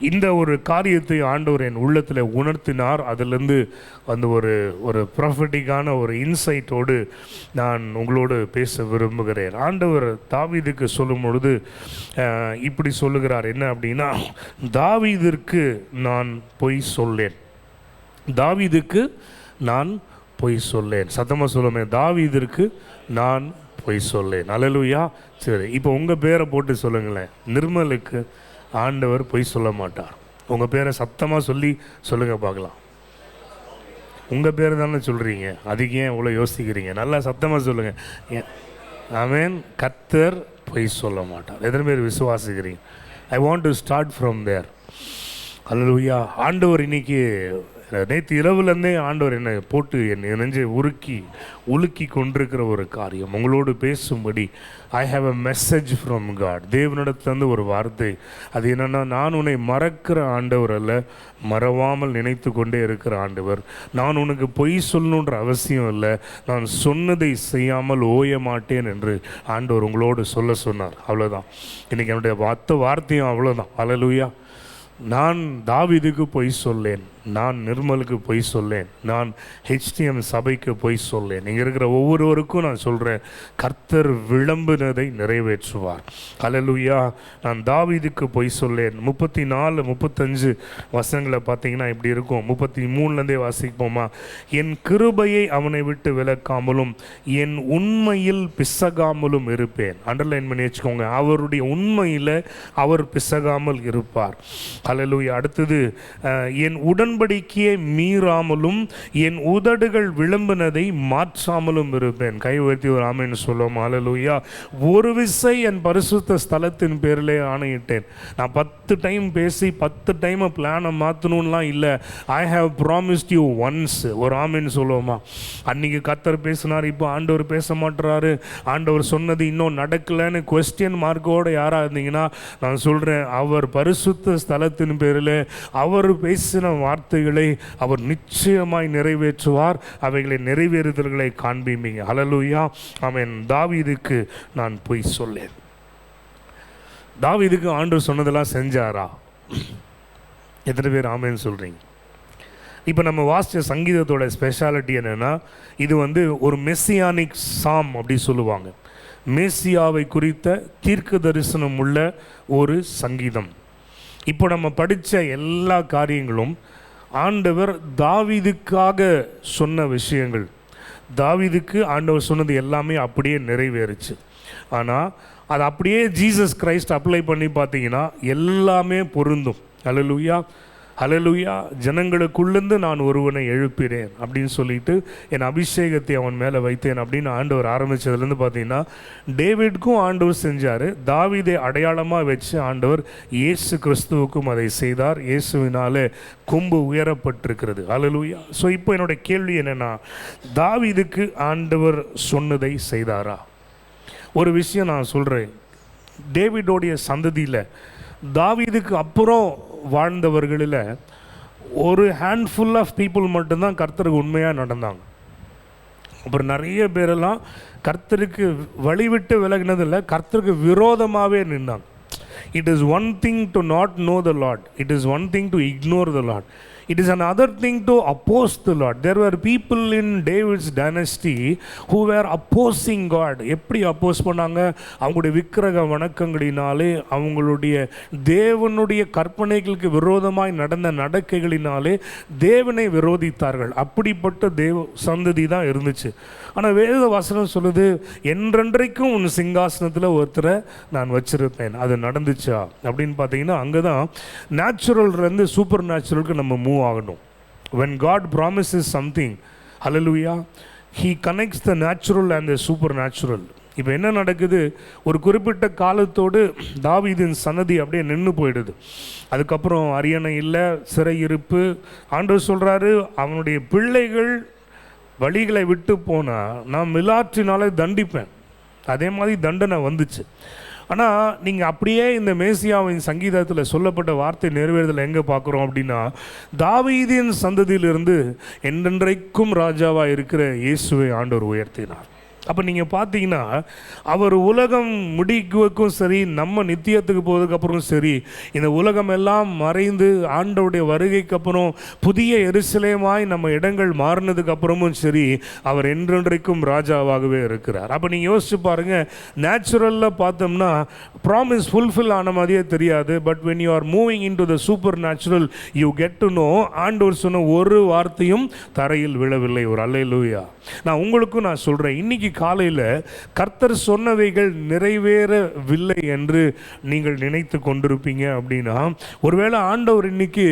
இந்த ஒரு காரியத்தை ஆண்டவர் என் உள்ளத்தில் உணர்த்தினார். அதிலிருந்து அந்த ஒரு ப்ராஃபட்டிக்கான ஒரு இன்சைட்டோடு நான் உங்களோடு பேச விரும்புகிறேன். ஆண்டவர் தாவீதுக்கு சொல்லும் பொழுது இப்படி சொல்லுகிறார். என்ன அப்படின்னா, தாவீதிற்கு நான் பொய் சொல்லேன், தாவீதுக்கு நான் பொய் சொல்லேன். சத்தமாக சொல்லுமே, தாவீதிற்கு நான் பொய் சொல்லேன். அல்லேலூயா. சரி, இப்போ உங்கள் பேரை போட்டு சொல்லுங்களேன். நிர்மலுக்கு ஆண்டவர் பொய் சொல்ல மாட்டார். உங்கள் பேரை சத்தமாக சொல்லுங்கள் பார்க்கலாம். உங்கள் பேர் தானே சொல்கிறீங்க, அதுக்கு ஏன் இவ்வளோ யோசிக்கிறீங்க? நல்லா சத்தமாக சொல்லுங்கள். ஆமென். கர்த்தர் பொய் சொல்ல மாட்டார். எத்தனை பேர் விசுவாசிக்கிறீங்க? I want to start from there. Hallelujah. ஆண்டவர் இன்னைக்கு நேற்று இரவுலேருந்தே ஆண்டவர் என்னை போட்டு என் நெஞ்சை உலுக்கி கொண்டிருக்கிற ஒரு காரியம் உங்களோடு பேசும்படி I have a message from God. தேவனிடத்துலேருந்து ஒரு வார்த்தை. அது என்னென்னா, நான் உன்னை மறக்கிற ஆண்டவர் அல்ல, மறவாமல் நினைத்து கொண்டே இருக்கிற ஆண்டவர். நான் உனக்கு பொய் சொல்லணுன்ற அவசியம் இல்லை, நான் சொன்னதை செய்யாமல் ஓய மாட்டேன் என்று ஆண்டவர் உங்களோடு சொல்ல சொன்னார். அவ்வளோதான். இன்றைக்கி என்னுடைய வார்த்தையும் அவ்வளோதான். அல்லேலூயா. நான் தாவீதுக்கு பொய் சொல்லேன், நான் நிர்மலுக்கு பொய் சொல்லேன், நான் HTM சபைக்கு பொய் சொல்லேன். இங்கே இருக்கிற ஒவ்வொருவருக்கும் நான் சொல்கிறேன், கர்த்தர் விளம்பினதை நிறைவேற்றுவார். அல்லேலூயா. நான் தாவீதுக்கு பொய் சொல்லேன். 34, 35 வசனங்களை பார்த்தீங்கன்னா இப்படி இருக்கும். 33லேருந்தே வாசிப்போமா? என் கிருபையை அவனை விட்டு விலக்காமலும் என் உண்மையில் பிசகாமலும் இருப்பேன். அண்டர்லைன் பண்ணி வச்சுக்கோங்க. அவருடைய உண்மையில் அவர் பிசகாமல் இருப்பார். அல்லேலூயா. அடுத்தது, என் உடன்படிக்கையை மீறாமலும் என் உதடுகள் விளம்பினதை மாற்றாமலும் இருப்பேன். கை உயர்த்தி ஒரு ஆமென் சொல்லுவோம். அல்லேலூயா. ஒரு விசை என் பரிசுத்த ஸ்தலத்தின் பேரிலே ஆணையிட்டேன். நான் 10 டைம் பேசி 10 டைம் பிளானை மாற்றணும்லாம் இல்லை. I have promised you once. ஒரு ஆமென் சொல்லுவோமா? அன்றைக்கி கர்த்தர் பேசினார், இப்போ ஆண்டவர் பேச மாட்டுறாரு, ஆண்டவர் சொன்னது இன்னும் நடக்கலைன்னு கொஸ்டின் மார்க்கோடு யாராக இருந்தீங்கன்னா நான் சொல்கிறேன், அவர் பரிசுத்த ஸ்தலத்தின் பேரில் அவர் பேசின வார்த்தைகளை அவர் நிச்சயமாய் நிறைவேற்றுவார். அவைகளை நிறைவேறுதல்களை காண்பிப்பீங்க. ஹல்லேலூயா. ஆமென். தாவீதுக்கு நான் பொய் சொல்லேன். தாவீதுக்கு ஆண்டவர் சொன்னதெல்லாம் செஞ்சாரா? எத்தனை பேர் ஆமென் சொல்கிறீங்க? இப்போ நம்ம வாசித்த சங்கீதத்தோட ஸ்பெஷாலிட்டி என்னென்னா, இது ஒரு மெஸ்ஸியானிக் சாம் அப்படி சொல்லுவாங்க. மேசியாவை குறித்த தீர்க்க தரிசனம் உள்ள ஒரு சங்கீதம். இப்போ நம்ம படித்த எல்லா காரியங்களும் ஆண்டவர் தாவீதுக்காக சொன்ன விஷயங்கள். தாவீதுக்கு ஆண்டவர் சொன்னது எல்லாமே அப்படியே நிறைவேறுச்சு. ஆனால் அது அப்படியே ஜீசஸ் கிரைஸ்ட் அப்ளை பண்ணி பார்த்தீங்கன்னா எல்லாமே பொருந்தும். அல்லேலூயா. ஹல்லேலூயா. ஜனங்களுக்குள்ளேருந்து நான் ஒருவனை எழுப்பினேன் அப்படின்னு சொல்லிட்டு என் அபிஷேகத்தை அவன் மேலே வைத்தேன் அப்படின்னு ஆண்டவர் ஆரம்பித்ததுலேருந்து பார்த்தீங்கன்னா, டேவிட்க்கும் ஆண்டவர் செஞ்சார், தாவீதை அடையாளமாக வச்சு ஆண்டவர் இயேசு கிறிஸ்துவுக்கும் அதை செய்தார். இயேசுவினாலே கொம்பு உயரப்பட்டிருக்கிறது. ஹல்லேலூயா. ஸோ இப்போ என்னோட கேள்வி என்னென்னா, தாவீதுக்கு ஆண்டவர் சொன்னதை செய்தாரா? ஒரு விஷயம் நான் சொல்கிறேன். டேவிடோடைய சந்ததியில் தாவீதுக்கு அப்புறம் வாழ்ந்தவர்களில் ஒரு ஹேண்ட்ஃபுல் ஆஃப் பீப்புள் மட்டும்தான் கர்த்தருக்கு உண்மையாக நடந்தாங்க. அப்புறம் நிறைய பேரெல்லாம் கர்த்தருக்கு வழிவிட்டு விலகினதில்லை, கர்த்தருக்கு விரோதமாகவே நின்றாங்க. It is one thing to not know the Lord. It is one thing to ignore the Lord. It is another thing to oppose the Lord. There were people in David's dynasty who were opposing God. எப்படி அப்போஸ் பண்ணாங்க? அவங்களுடைய விக்கிரக வணக்கங்களினாலே, அவங்களுடைய தேவனுடைய கற்பனைகளுக்கு விரோதமாய் நடந்த நடக்கைகளினாலே தேவனை விரோதித்தார்கள். அப்படிப்பட்ட சந்ததி தான் இருந்துச்சு. ஆனால் வேத வசனம் சொல்லுது, என்றென்றைக்கும் உன் சிங்காசனத்தில் ஒருத்தரை நான் வச்சிருப்பேன். அது நடந்துச்சா அப்படின்னு பார்த்தீங்கன்னா, அங்கே தான் நேச்சுரல்லேருந்து சூப்பர் நேச்சுரலுக்கு நம்ம மூவ் ஆகணும். when God promises something, hallelujah, he connects the natural and the supernatural. இப்போ என்ன நடக்குது? ஒரு குறிப்பிட்ட காலத்தோடு தாவீதின் சன்னதி அப்படியே நின்று போயிடுது. அதுக்கப்புறம் அரியணை இல்லை, சிறையிருப்பு. ஆண்டவர் சொல்கிறாரு, அவனுடைய பிள்ளைகள் வழிகளை விட்டு போனால் நான் மிலாற்றினாலே தண்டிப்பேன். அதே மாதிரி தண்டனை வந்துச்சு. ஆனால் நீங்கள் அப்படியே இந்த மேசியாவின் சங்கீதத்தில் சொல்லப்பட்ட வார்த்தை நிறைவேறுதல் எங்கே பார்க்குறோம் அப்படின்னா, தாவீதின் சந்ததியிலிருந்து என்றென்றைக்கும் ராஜாவாக இருக்கிற இயேசுவை ஆண்டவர் உயர்த்தினார். அப்போ நீங்கள் பார்த்தீங்கன்னா, அவர் உலகம் முடிக்குவதுக்கும் சரி, நம்ம நித்தியத்துக்கு போவதுக்கப்புறம் சரி, இந்த உலகம் எல்லாம் மறைந்து ஆண்டவருடைய வருகைக்கு அப்புறம் புதிய எருசலேமாய் நம்ம இடங்கள் மாறினதுக்கு அப்புறமும் சரி, அவர் என்றென்றைக்கும் ராஜாவாகவே இருக்கிறார். அப்போ நீங்கள் யோசிச்சு பாருங்கள், நேச்சுரலில் பார்த்தோம்னா ப்ராமிஸ் ஃபுல்ஃபில் ஆன மாதிரியே தெரியாது. But when you are moving into the supernatural, you get to know, ஆண்டவர் சொன்ன ஒரு வார்த்தையும் தரையில் விழவில்லை. ஒரு அல்லேலூயா. நான் உங்களுக்கும் நான் சொல்கிறேன், இன்னைக்கு காலையில் கர்த்தர் சொன்னவைகள் நிறைவேறவில்லை என்று நீங்கள் நினைத்து கொண்டிருப்பீங்க அப்படின்னா, ஒருவேளை ஆண்டவர் இன்னைக்கு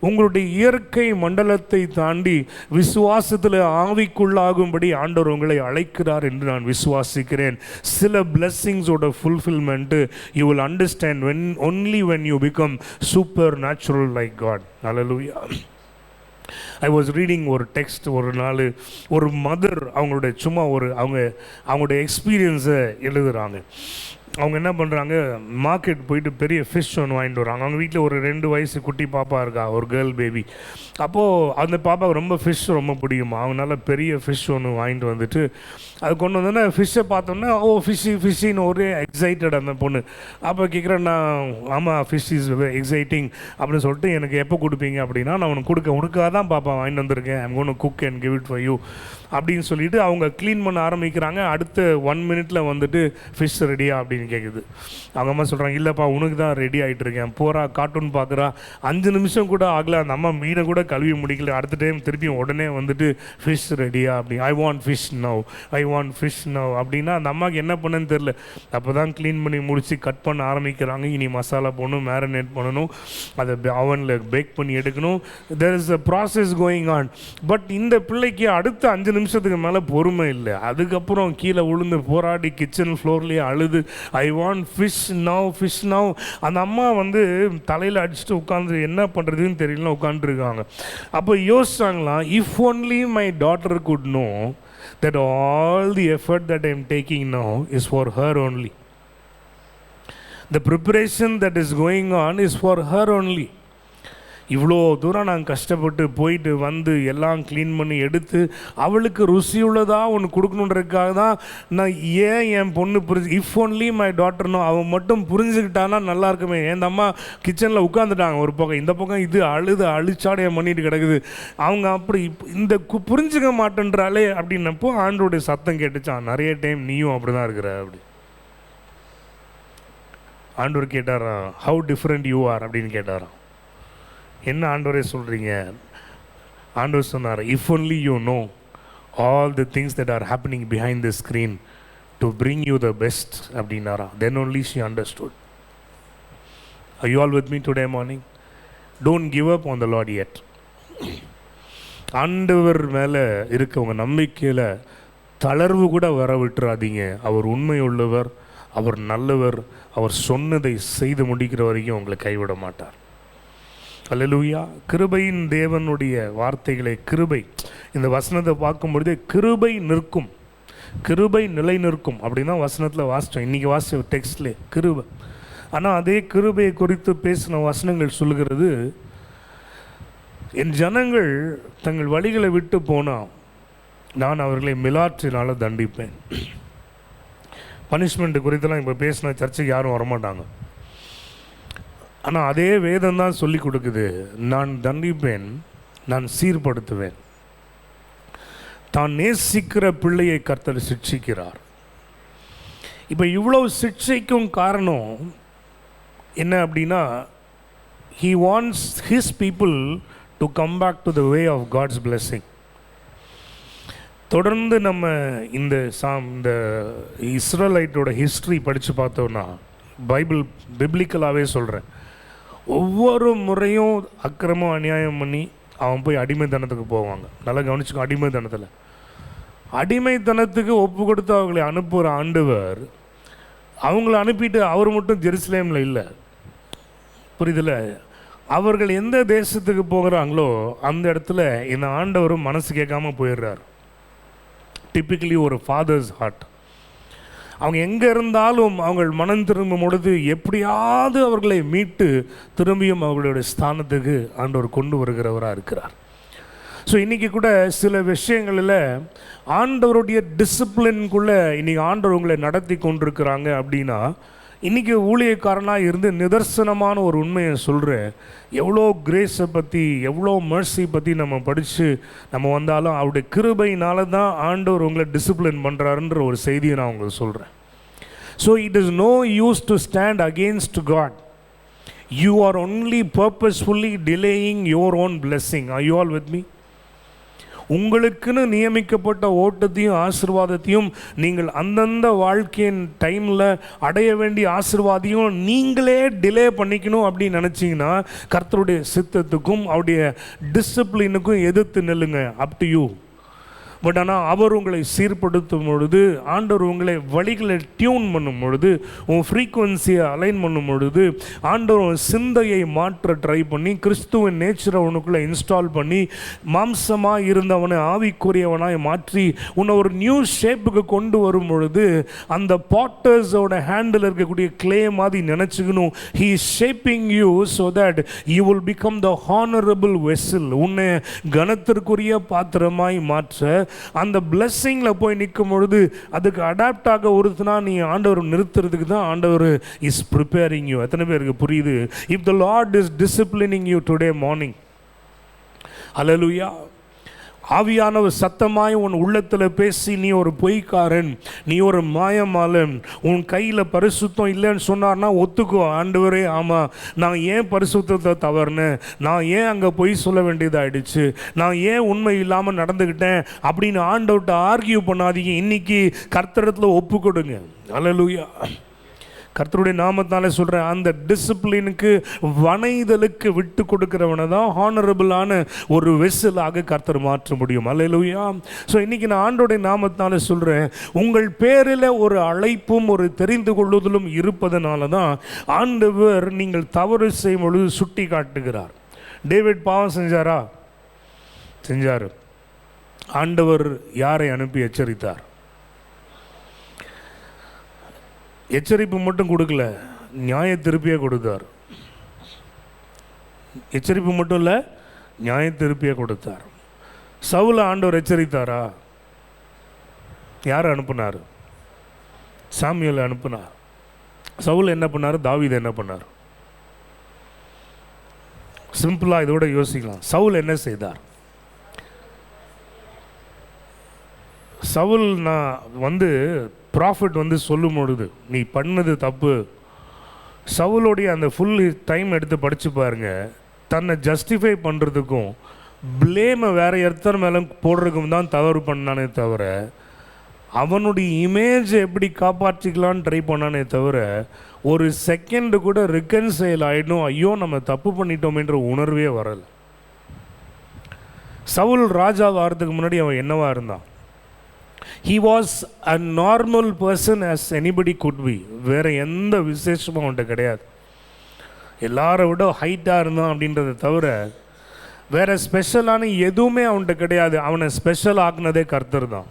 உங்களுடைய இயற்கை மண்டலத்தை தாண்டி விசுவாசத்தில் ஆவிக்குள்ளாகும்படி ஆண்டவர் உங்களை அழைக்கிறார் என்று நான் விசுவாசிக்கிறேன். சில பிளெஸ்ஸிங்ஸோட fulfilment you will understand only when you become supernatural like God. Hallelujah. I was reading ஒரு டெக்ஸ்ட் ஒரு நாள், ஒரு மதர் அவங்களுடைய சும்மா அவங்களுடைய எக்ஸ்பீரியன்ஸை எழுதுகிறாங்க. அவங்க என்ன பண்ணுறாங்க, மார்க்கெட் போயிட்டு பெரிய ஃபிஷ் ஒன்று வாங்கிட்டு வராங்க. அவங்க வீட்டில் ஒரு 2 வயசு குட்டி பாப்பா இருக்கா, ஒரு கேர்ள் பேபி. அப்போது அந்த பாப்பாவுக்கு ரொம்ப ஃபிஷ் ரொம்ப பிடிக்குமா. அவங்களால பெரிய ஃபிஷ் ஒன்று வாங்கிட்டு வந்துட்டு அது கொண்டு வந்தோன்னே ஃபிஷ்ஷை பார்த்தோன்னே ஃபிஷ்ஷின்னு ஒரே எக்ஸைட்டட் அந்த பொண்ணு. அப்போ கேட்குறேன் நான், ஆமாம் ஃபிஷ் இஸ் எக்ஸைட்டிங் அப்படின்னு சொல்லிட்டு, எனக்கு எப்போ கொடுப்பீங்க அப்படின்னா, நான் உனக்காக தான் பாப்பா வாங்கிட்டு வந்திருக்கேன், I'm gonna cook and give it for you அப்படின்னு சொல்லிட்டு அவங்க க்ளீன் பண்ண ஆரம்பிக்கிறாங்க. அடுத்த 1 minute வந்துட்டு ஃபிஷ் ரெடியா அப்படின்னு கேட்குது. அவங்க அம்மா சொல்கிறாங்க, இல்லைப்பா உனக்கு தான் ரெடி ஆகிட்டு இருக்கேன். போகிறா கார்ட்டூன் பார்க்குறா, 5 நிமிஷம் கூட ஆகலை, அந்த அம்மா மீனை கூட கழுவி முடிக்கல. அடுத்த டைம் திருப்பியும் உடனே வந்துட்டு ஃபிஷ் ரெடியா அப்படி, ஐ வாண்ட் ஃபிஷ் நவ் அப்படின்னா அந்த அம்மாவுக்கு என்ன பண்ணுன்னு தெரில. அப்போ தான் க்ளீன் பண்ணி முடித்து கட் பண்ண ஆரம்பிக்கிறாங்க. இனி மசாலா போடணும், மேரினேட் பண்ணணும், அதை அவனில் பேக் பண்ணி எடுக்கணும். There is a process going on. But இந்த பிள்ளைக்கு அடுத்த 5 நிமிஷத்துக்கு மேலே பொறுமை இல்லை. அதுக்கப்புறம் கீழே விழுந்து போராடி கிச்சன் ஃப்ளோர்லேயே அழுது, ஐ வாண்ட் ஃபிஷ் நவ். அந்த அம்மா தலையில் அடிச்சுட்டு உட்காந்து என்ன பண்ணுறதுன்னு தெரியல உட்காந்துருக்காங்க. அப்போ யோசிச்சாங்களாம், if only my daughter could know that all the effort that I am taking now is for her only. The preparation that is going on is for her only. இவ்வளோ தூரம் நான் கஷ்டப்பட்டு போயிட்டு எல்லாம் க்ளீன் பண்ணி எடுத்து அவளுக்கு ருசியுள்ளதாக ஒன்று கொடுக்கணுன்றதுக்காக தான் நான் என் பொண்ணு இஃப் ஒன்லி மை டாட்டர்னோ அவன் மட்டும் புரிஞ்சுக்கிட்டானா நல்லா இருக்குமே. என் அம்மா கிச்சனில் உட்காந்துட்டாங்க ஒரு பக்கம், இந்த பக்கம் இது அழிச்சாடையம் பண்ணிட்டு கிடக்குது. அவங்க அப்படி இந்த புரிஞ்சுக்க மாட்டேன்றாலே அப்படின்னப்போ ஆண்டோடைய சத்தம் கேட்டுச்சான், நிறைய டைம் நீயும் அப்படி தான் இருக்கிற அப்படி. ஆண்டவர் கேட்டாராம், ஹவு டிஃப்ரெண்ட் யூ ஆர் அப்படின்னு கேட்டாராம். என்ன ஆண்டவரே சொல்கிறீங்க? ஆண்டவர் சொன்னார், if only you know all the things that are happening behind the screen to bring you the best அப்படின்னாரா. Then only she understood. Are you all with me today morning? Don't give up on the Lord yet. ஆண்டவர் மேலே இருக்கவங்க நம்பிக்கையில் தளர்வு கூட வர விட்டுறாதீங்க. அவர் உண்மை உள்ளவர், அவர் நல்லவர், அவர் சொன்னதை செய்து முடிக்கிற வரைக்கும் உங்களை கைவிட மாட்டார். அல்லேலூயா. கிருபையின் தேவனுடைய வார்த்தைகளை, கிருபை இந்த வசனத்தை பார்க்கும்பொழுதே கிருபை நிற்கும், கிருபை நிலை நிற்கும் அப்படின்னா வசனத்தில் வாசித்தோம். இன்றைக்கி வாசித்த டெக்ஸ்ட்லேயே கிருபை. ஆனால் அதே கிருபையை குறித்து பேசின வசனங்கள் சொல்கிறது, என் ஜனங்கள் தங்கள் வழிகளை விட்டு போனால் நான் அவர்களை மிலாற்றினால் தண்டிப்பேன். பனிஷ்மெண்ட்டு குறித்தெல்லாம் இப்போ பேசின சர்ச்சைக்கு யாரும் வரமாட்டாங்க. ஆனால் அதே வேதம் தான் சொல்லி கொடுக்குது, நான் தண்டிப்பேன், நான் சீர்படுத்துவேன். தான் நேசிக்கிற பிள்ளையை கர்த்தர் சிட்சிக்கிறார். இப்போ இவ்வளோ சிட்சைக்கும் காரணம் என்ன அப்படின்னா, he wants his people to come back to the way of God's blessing. தொடர்ந்து நம்ம இந்த இஸ்ரேலைட்டோட ஹிஸ்ட்ரி படித்து பார்த்தோன்னா, பிப்ளிக்கலாகவே சொல்கிறேன், ஒவ்வொரு முறையும் அக்கிரமம் அநியாயம் பண்ணி அவன் போய் அடிமைத்தனத்துக்கு போவாங்க. நல்லா கவனிச்சுக்கோ, அடிமைத்தனத்துக்கு ஒப்பு கொடுத்து அவங்களை அனுப்புகிற ஆண்டவர் அவங்கள அனுப்பிட்டு அவர் மட்டும் ஜெருசலேமில் இல்லை, புரியுதில்ல? அவர்கள் எந்த தேசத்துக்கு போகிறாங்களோ அந்த இடத்துல இந்த ஆண்டவரும் மனசு கேட்காம போயிடுறார். டிப்பிக்கலி ஒரு ஃபாதர்ஸ் ஹார்ட். அவங்க எங்கே இருந்தாலும் அவங்க மனம் திரும்பும் பொழுது எப்படியாவது அவர்களை மீட்டு திரும்பியும் அவர்களுடைய ஸ்தானத்துக்கு ஆண்டவர் கொண்டு வருகிறவராக இருக்கிறார். ஸோ இன்றைக்கி கூட சில விஷயங்களில் ஆண்டவருடைய டிசிப்ளின்குள்ளே இன்றைக்கி ஆண்டவர் உங்களை நடத்தி கொண்டிருக்கிறாங்க அப்படின்னா, இன்றைக்கி ஊழியக்காரனாக இருந்து நிதர்சனமான ஒரு உண்மையை சொல்கிறேன். எவ்வளோ கிரேஸை பற்றி, எவ்வளோ மர்சி பற்றி நம்ம படித்து நம்ம வந்தாலும் அவருடைய கிருபையினால தான் ஆண்டவர் உங்களை டிசிப்ளின் பண்ணுறாருன்ற ஒரு செய்தியை நான் உங்களுக்கு சொல்கிறேன். So it is no use to stand against God. You are only purposefully delaying your own blessing. Are you all with me? உங்களுக்குன்னு நியமிக்கப்பட்ட ஓட்டத்தையும் ஆசீர்வாதத்தையும் நீங்கள் அந்தந்த வாழ்க்கையின் டைமில் அடைய வேண்டிய ஆசீர்வாதையும் நீங்களே டிலே பண்ணிக்கணும் அப்படின்னு நினச்சிங்கன்னா கர்த்தருடைய சித்தத்துக்கும் அவருடைய டிசிப்ளினுக்கும் எதிர்த்து நில்லுங்க. Up to you. பட் ஆனால் அவர் உங்களை சீர்படுத்தும் பொழுது, ஆண்டவர் உங்களை வழிகளை டியூன் பண்ணும் பொழுது, உன் ஃப்ரீக்குவன்சியை அலைன் பண்ணும் பொழுது, ஆண்டவர் உன் சிந்தையை மாற்ற ட்ரை பண்ணி கிறிஸ்துவின் நேச்சரை உனக்குள்ளே இன்ஸ்டால் பண்ணி மாம்சமாக இருந்தவனை ஆவிக்குரியவனாய் மாற்றி உன்னை ஒரு நியூ ஷேப்புக்கு கொண்டு வரும் பொழுது, அந்த பாட்டர்ஸோட ஹேண்டில் இருக்கக்கூடிய கிளே மாதிரி நினச்சிக்கணும். He is shaping you so that you will become the honorable vessel. உன்னை கனத்திற்குரிய பாத்திரமாய் மாற்ற அந்த பிளெஸ்ஸிங்கில் போய் நிற்கும் பொழுது அதுக்கு அடாப்ட் ஆக ஒருத்தனா நீ ஆண்டவர் நிறுத்துறதுக்கு தான் ஆண்டவர் இஸ் ப்ரிப்பேரிங் யூ. எத்தனை பேருக்கு புரியுது? If the Lord is disciplining you today morning, hallelujah, ஆவியானவர் சத்தமாய் உன் உள்ளத்தில் பேசி நீ ஒரு பொய்க்காரன், நீ ஒரு மாயமாளன், உன் கையில் பரிசுத்தம் இல்லைன்னு சொன்னார்னா ஒத்துக்கோ. ஆண்டவரே ஆமாம், நான் ஏன் பரிசுத்தத்தை தவறுனேன், நான் ஏன் அங்கே பொய் சொல்ல வேண்டியதாகிடுச்சு, நான் ஏன் உண்மை இல்லாமல் நடந்துக்கிட்டேன் அப்படின்னு ஆண்டவர்கிட்ட ஆர்கியூ பண்ணாதீங்க. இன்னைக்கு கர்த்தரிடத்தில் ஒப்பு கொடுங்க. அல்லேலூயா. கர்த்தருடைய நாமத்தாலே சொல்கிறேன், அந்த டிசிப்ளினுக்கு வணைதலுக்கு விட்டு கொடுக்கிறவனை தான் ஹானரபிளான ஒரு வெசலாக கர்த்தர் மாற்ற முடியும். அல்லேலூயா. ஸோ இன்றைக்கி நான் ஆண்டோடைய நாமத்தாலே சொல்கிறேன், உங்கள் பேரில் ஒரு அழைப்பும் ஒரு தெரிந்து கொள்ளுதலும் இருப்பதனால தான் ஆண்டவர் நீங்கள் தவறு செய்யும் பொழுது சுட்டி காட்டுகிறார். டேவிட் பாவம் செஞ்சாரா? செஞ்சார். ஆண்டவர் யாரை அனுப்பி எச்சரித்தார்? எச்சரிப்பு மட்டும் கொடுக்கல, நியாய திருப்பியே கொடுத்தார். எச்சரிப்பு மட்டும் இல்லை, நியாய திருப்பியே கொடுத்தார். சவுல ஆண்டவர் எச்சரித்தாரா? யார் அனுப்புனார்? சாமுவேல் அனுப்புனார். சவுல் என்ன பண்ணார்? தாவீது என்ன பண்ணார்? சிம்பிளாக இதோட யோசிக்கலாம். சவுல் என்ன செய்தார்? சவுல் நான் ப்ராஃபிட் சொல்லும் பொழுது நீ பண்ணது தப்பு, சவுலோடைய அந்த ஃபுல் டைம் எடுத்து படித்து பாருங்க. தன்னை ஜஸ்டிஃபை பண்ணுறதுக்கும் ப்ளேமை வேறு எத்தனை மேலே போடுறதுக்கும் தான் தவறு பண்ணானே தவிர, அவனுடைய இமேஜை எப்படி காப்பாற்றிக்கலான்னு ட்ரை பண்ணானே தவிர, ஒரு செகண்டு கூட ரிகன்சைல் ஆகிடும், ஐயோ நம்ம தப்பு பண்ணிட்டோமேன்ற உணர்வே வரலை. சவுல் ராஜா வாரத்துக்கு முன்னாடி அவன் என்னவா இருந்தான்? He was a normal person as anybody could be. வேறு எந்த விசேஷமும் அவன்கிட்ட கிடையாது. எல்லாரை விட ஹைட்டாக இருந்தான் அப்படின்றத தவிர வேறு ஸ்பெஷலான எதுவுமே அவன்கிட்ட கிடையாது. அவனை ஸ்பெஷல் ஆக்குனதே கர்த்தர் தான்.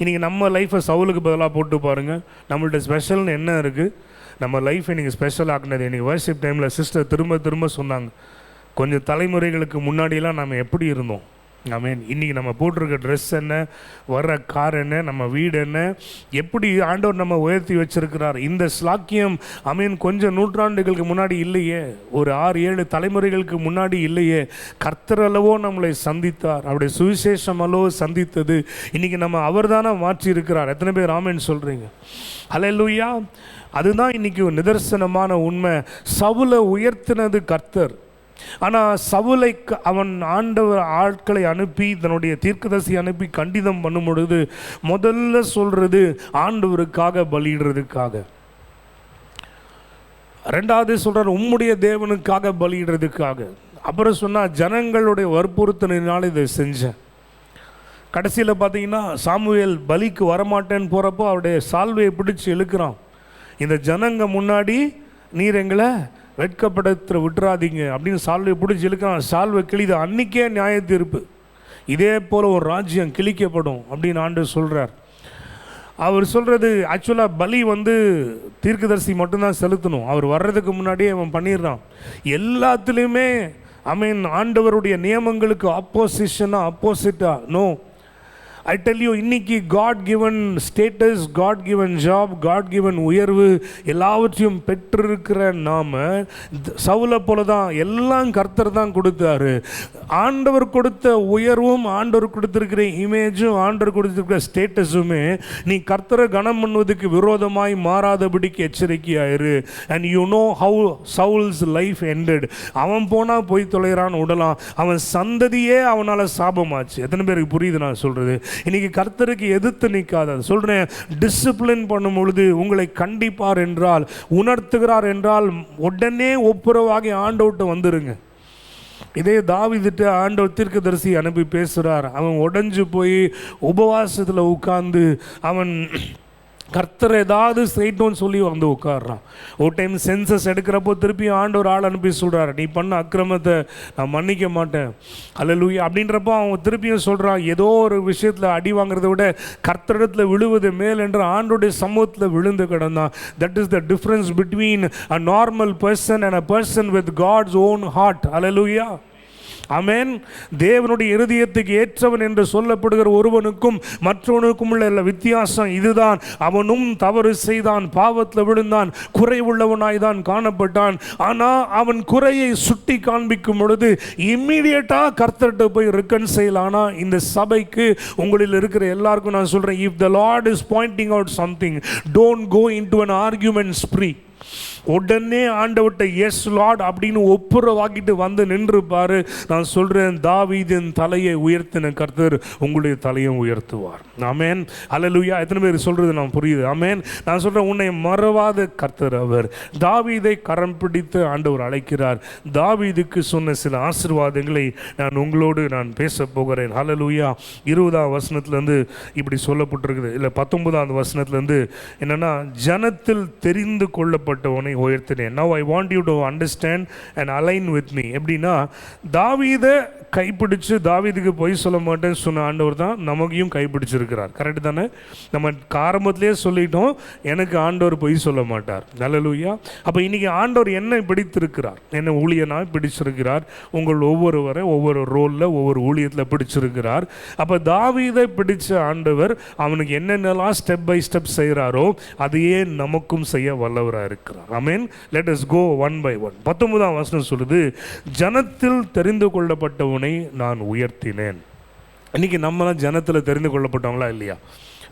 இன்றைக்கி நம்ம லைஃப்பை சவுலுக்கு பதிலாக போட்டு பாருங்கள், நம்மள்ட்ட ஸ்பெஷல்னு என்ன இருக்குது? நம்ம லைஃப்பை இன்றைக்கி ஸ்பெஷல் ஆக்குனது. இன்றைக்கி வர்ஷிப் டைமில் சிஸ்டர் திரும்ப திரும்ப சொன்னாங்க, கொஞ்சம் தலைமுறைகளுக்கு முன்னாடியெல்லாம் நம்ம எப்படி இருந்தோம். ஆமென். இன்றைக்கி நம்ம போட்டிருக்க ட்ரெஸ் என்ன, வர்ற கார் என்ன, நம்ம வீடு என்ன, எப்படி ஆண்டவர் நம்ம உயர்த்தி வச்சிருக்கிறார். இந்த ஸ்லாக்கியம் ஆமென் கொஞ்சம் நூற்றாண்டுகளுக்கு முன்னாடி இல்லையே, ஒரு 6-7 தலைமுறைகளுக்கு முன்னாடி இல்லையே. கர்த்தரளவோ நம்மளை சந்தித்தார், அவருடைய சுவிசேஷம் அளவோ சந்தித்தது. இன்றைக்கி நம்ம அவர் தானே மாற்றி இருக்கிறார். எத்தனை பேர் ஆமென் சொல்கிறீங்க? அல்லேலூயா. அதுதான் இன்றைக்கி ஒரு நிதர்சனமான உண்மை. சவுலை உயர்த்தினது கர்த்தர். ஆனால் சவுலை அவன் ஆண்டவர் ஆட்களை அனுப்பி தன்னுடைய தீர்க்கதரிசி அனுப்பி கண்டிதம் பண்ணும் பொழுது முதல்ல சொல்கிறது ஆண்டவருக்காக பலியிடுறதுக்காக. ரெண்டாவது சொல்கிறார் உம்முடைய தேவனுக்காக பலியிடுறதுக்காக. அப்புறம் சொன்னால் ஜனங்களுடைய வற்புறுத்தலினால் இதை செஞ்சேன். கடைசியில் பார்த்தீங்கன்னா சாமுவேல் பலிக்கு வரமாட்டேன்னு போகிறப்போ அவருடைய சால்வையை பிடிச்சி இழுக்கிறான். இந்த ஜனங்க முன்னாடி நீர் எங்களை வெட்கப்படுத்த விட்டுறாதீங்க அப்படின்னு சால்வை பிடிச்சி இழுக்கிறான். சால்வை கிழிது. அன்றைக்கே நியாய தீர்ப்பு. இதே போல் ஒரு ராஜ்யம் கிழிக்கப்படும் அப்படின்னு ஆண்டவர் சொல்கிறார். அவர் சொல்கிறது ஆக்சுவலாக பலி தீர்க்கதரிசி மட்டும்தான் செலுத்தணும். அவர் வர்றதுக்கு முன்னாடியே அவன் பண்ணிடுறான். எல்லாத்துலேயுமே ஆண்டவருடைய நியமங்களுக்கு ஆப்போசிட்டா நோ. ஐ டெல் யூ, இன்னைக்கு God given status, God given job, God given உயர்வு எல்லாவற்றையும் பெற்றிருக்கிற நாம் சவுலை போல தான் எல்லாம் கர்த்தர் தான் கொடுத்தாரு. ஆண்டவர் கொடுத்த உயர்வும் ஆண்டவர் கொடுத்திருக்கிற இமேஜும் ஆண்டவர் கொடுத்திருக்கிற ஸ்டேட்டஸுமே நீ கர்த்தரை கனம் பண்ணுவதுக்கு விரோதமாய் மாறாதபடிக்கு எச்சரிக்கையாயிரு. And you know how Saul's life ended. அவன் போனால் போய் தொலைகிறான்னு விடலாம், அவன் சந்ததியே அவனால் சாபமாச்சு. எத்தனை பேருக்கு புரியுது நான் சொல்கிறது? இன்னைக்கு கர்த்தருக்கு எதிர்த்து நிற்காத சொல்கிறேன். டிசிப்ளின் பண்ணும் பொழுது உங்களை கண்டிப்பார் என்றால், உணர்த்துகிறார் என்றால் உடனே ஒப்புரவாகி ஆண்டவர்கிட்ட வந்துருங்க. இதே தாவீதுட்டு ஆண்டவர் தீர்க்கதரிசி அனுப்பி பேசுகிறார். அவன் உடைஞ்சு போய் உபவாசத்தில் உட்கார்ந்து அவன் கர்த்தர் ஏதாவது செய்யணும்னு சொல்லி வந்து உட்காடுறான். ஒரு டைம் சென்சஸ் எடுக்கிறப்போ திருப்பி ஆண்டவர் ஆள் அனுப்பி சொல்கிறார், நீ பண்ண அக்கிரமத்தை நான் மன்னிக்க மாட்டேன், அல்லேலூயா அப்படின்றப்போ அவன் திருப்பியும் சொல்கிறான், ஏதோ ஒரு விஷயத்தில் அடி வாங்குறதை விட கர்த்தரிடத்தில் விழுவது மேல் என்று ஆண்டோடைய சமூகத்தில் விழுந்து கிடந்தான். That is the difference between a normal person and a person with God's own heart. Hallelujah, amen. தேவனுடைய இருதயத்துக்கு ஏற்றவன் என்று சொல்லப்படுகிற ஒருவனுக்கும் மற்றவனுக்கும் உள்ள வித்தியாசம் இதுதான். அவனும் தவறு செய்தான், பாவத்தில் விழுந்தான், குறைவுள்ளவனாய் தான் காணப்பட்டான். ஆனால் அவன் குறையை சுட்டி காண்பிக்கும் பொழுது இம்மீடியட்டாக கர்த்தர்கிட்ட போய் ரிகன்சைல். ஆனால் இந்த சபைக்கு உங்களில் இருக்கிற எல்லாருக்கும் நான் சொல்கிறேன், if the Lord is pointing out something, don't go into an argument spree. உடனே ஆண்டவர்கிட்ட எஸ் லார்ட் அப்படின்னு ஒப்புரவாக்கிட்டு வந்து நின்றுப்பாரு. நான் சொல்கிறேன், தாவீதின் தலையை உயர்த்தின கர்த்தர் உங்களுடைய தலையும் உயர்த்துவார். ஆமென், அல்லேலூயா. எத்தனை பேர் சொல்கிறது நான் புரியுது? ஆமென். நான் சொல்கிறேன், உன்னை மறவாத கர்த்தர் அவர். தாவீதை கரம் பிடித்து ஆண்டவர் அழைக்கிறார். தாவீதுக்கு சொன்ன சில ஆசீர்வாதங்களை நான் உங்களோடு நான் பேச போகிறேன். அல்லேலூயா. 20ஆம் வசனத்துலேருந்து இப்படி சொல்லப்பட்டிருக்குது, இல்லை 19ஆம் வசனத்துலேருந்து என்னென்னா, ஜனத்தில் தெரிந்து கொள்ளப்பட்டவனை உயர்த்தினேன். Now I want you to understand and align with me. எப்படின்னா, தாவீதை கைப்பிடிச்சு தாவீதுக்கு பொய் சொல்ல மாட்டேன்னு சொன்ன ஆண்டவர் தான் நமக்கையும் கைப்பிடிச்சிருக்கிறார். கரெக்டு தானே? நம்ம ஆரம்பத்திலே சொல்லிட்டோம், எனக்கு ஆண்டவர் பொய் சொல்ல மாட்டார். அல்லேலூயா. அப்போ இன்றைக்கி ஆண்டவர் என்னை பிடித்திருக்கிறார், என்னை ஊழியனாக பிடிச்சிருக்கிறார். உங்கள் ஒவ்வொருவரை ஒவ்வொரு ரோலில் ஒவ்வொரு ஊழியத்தில் பிடிச்சிருக்கிறார். அப்போ தாவீதை பிடிச்ச ஆண்டவர் அவனுக்கு என்னென்னலாம் ஸ்டெப் பை ஸ்டெப் செய்கிறாரோ அதையே நமக்கும் செய்ய வல்லவராக இருக்கிறார். Amen. Let us go one by one. 19ஆம் வசனம் சொல்லுது, ஜனத்தில் தெரிந்து கொள்ளப்பட்டவனை நான் உயர்த்தினேன். இன்னைக்கு நம்மளாம் ஜனத்தில் தெரிந்து கொள்ளப்பட்டவங்களா இல்லையா?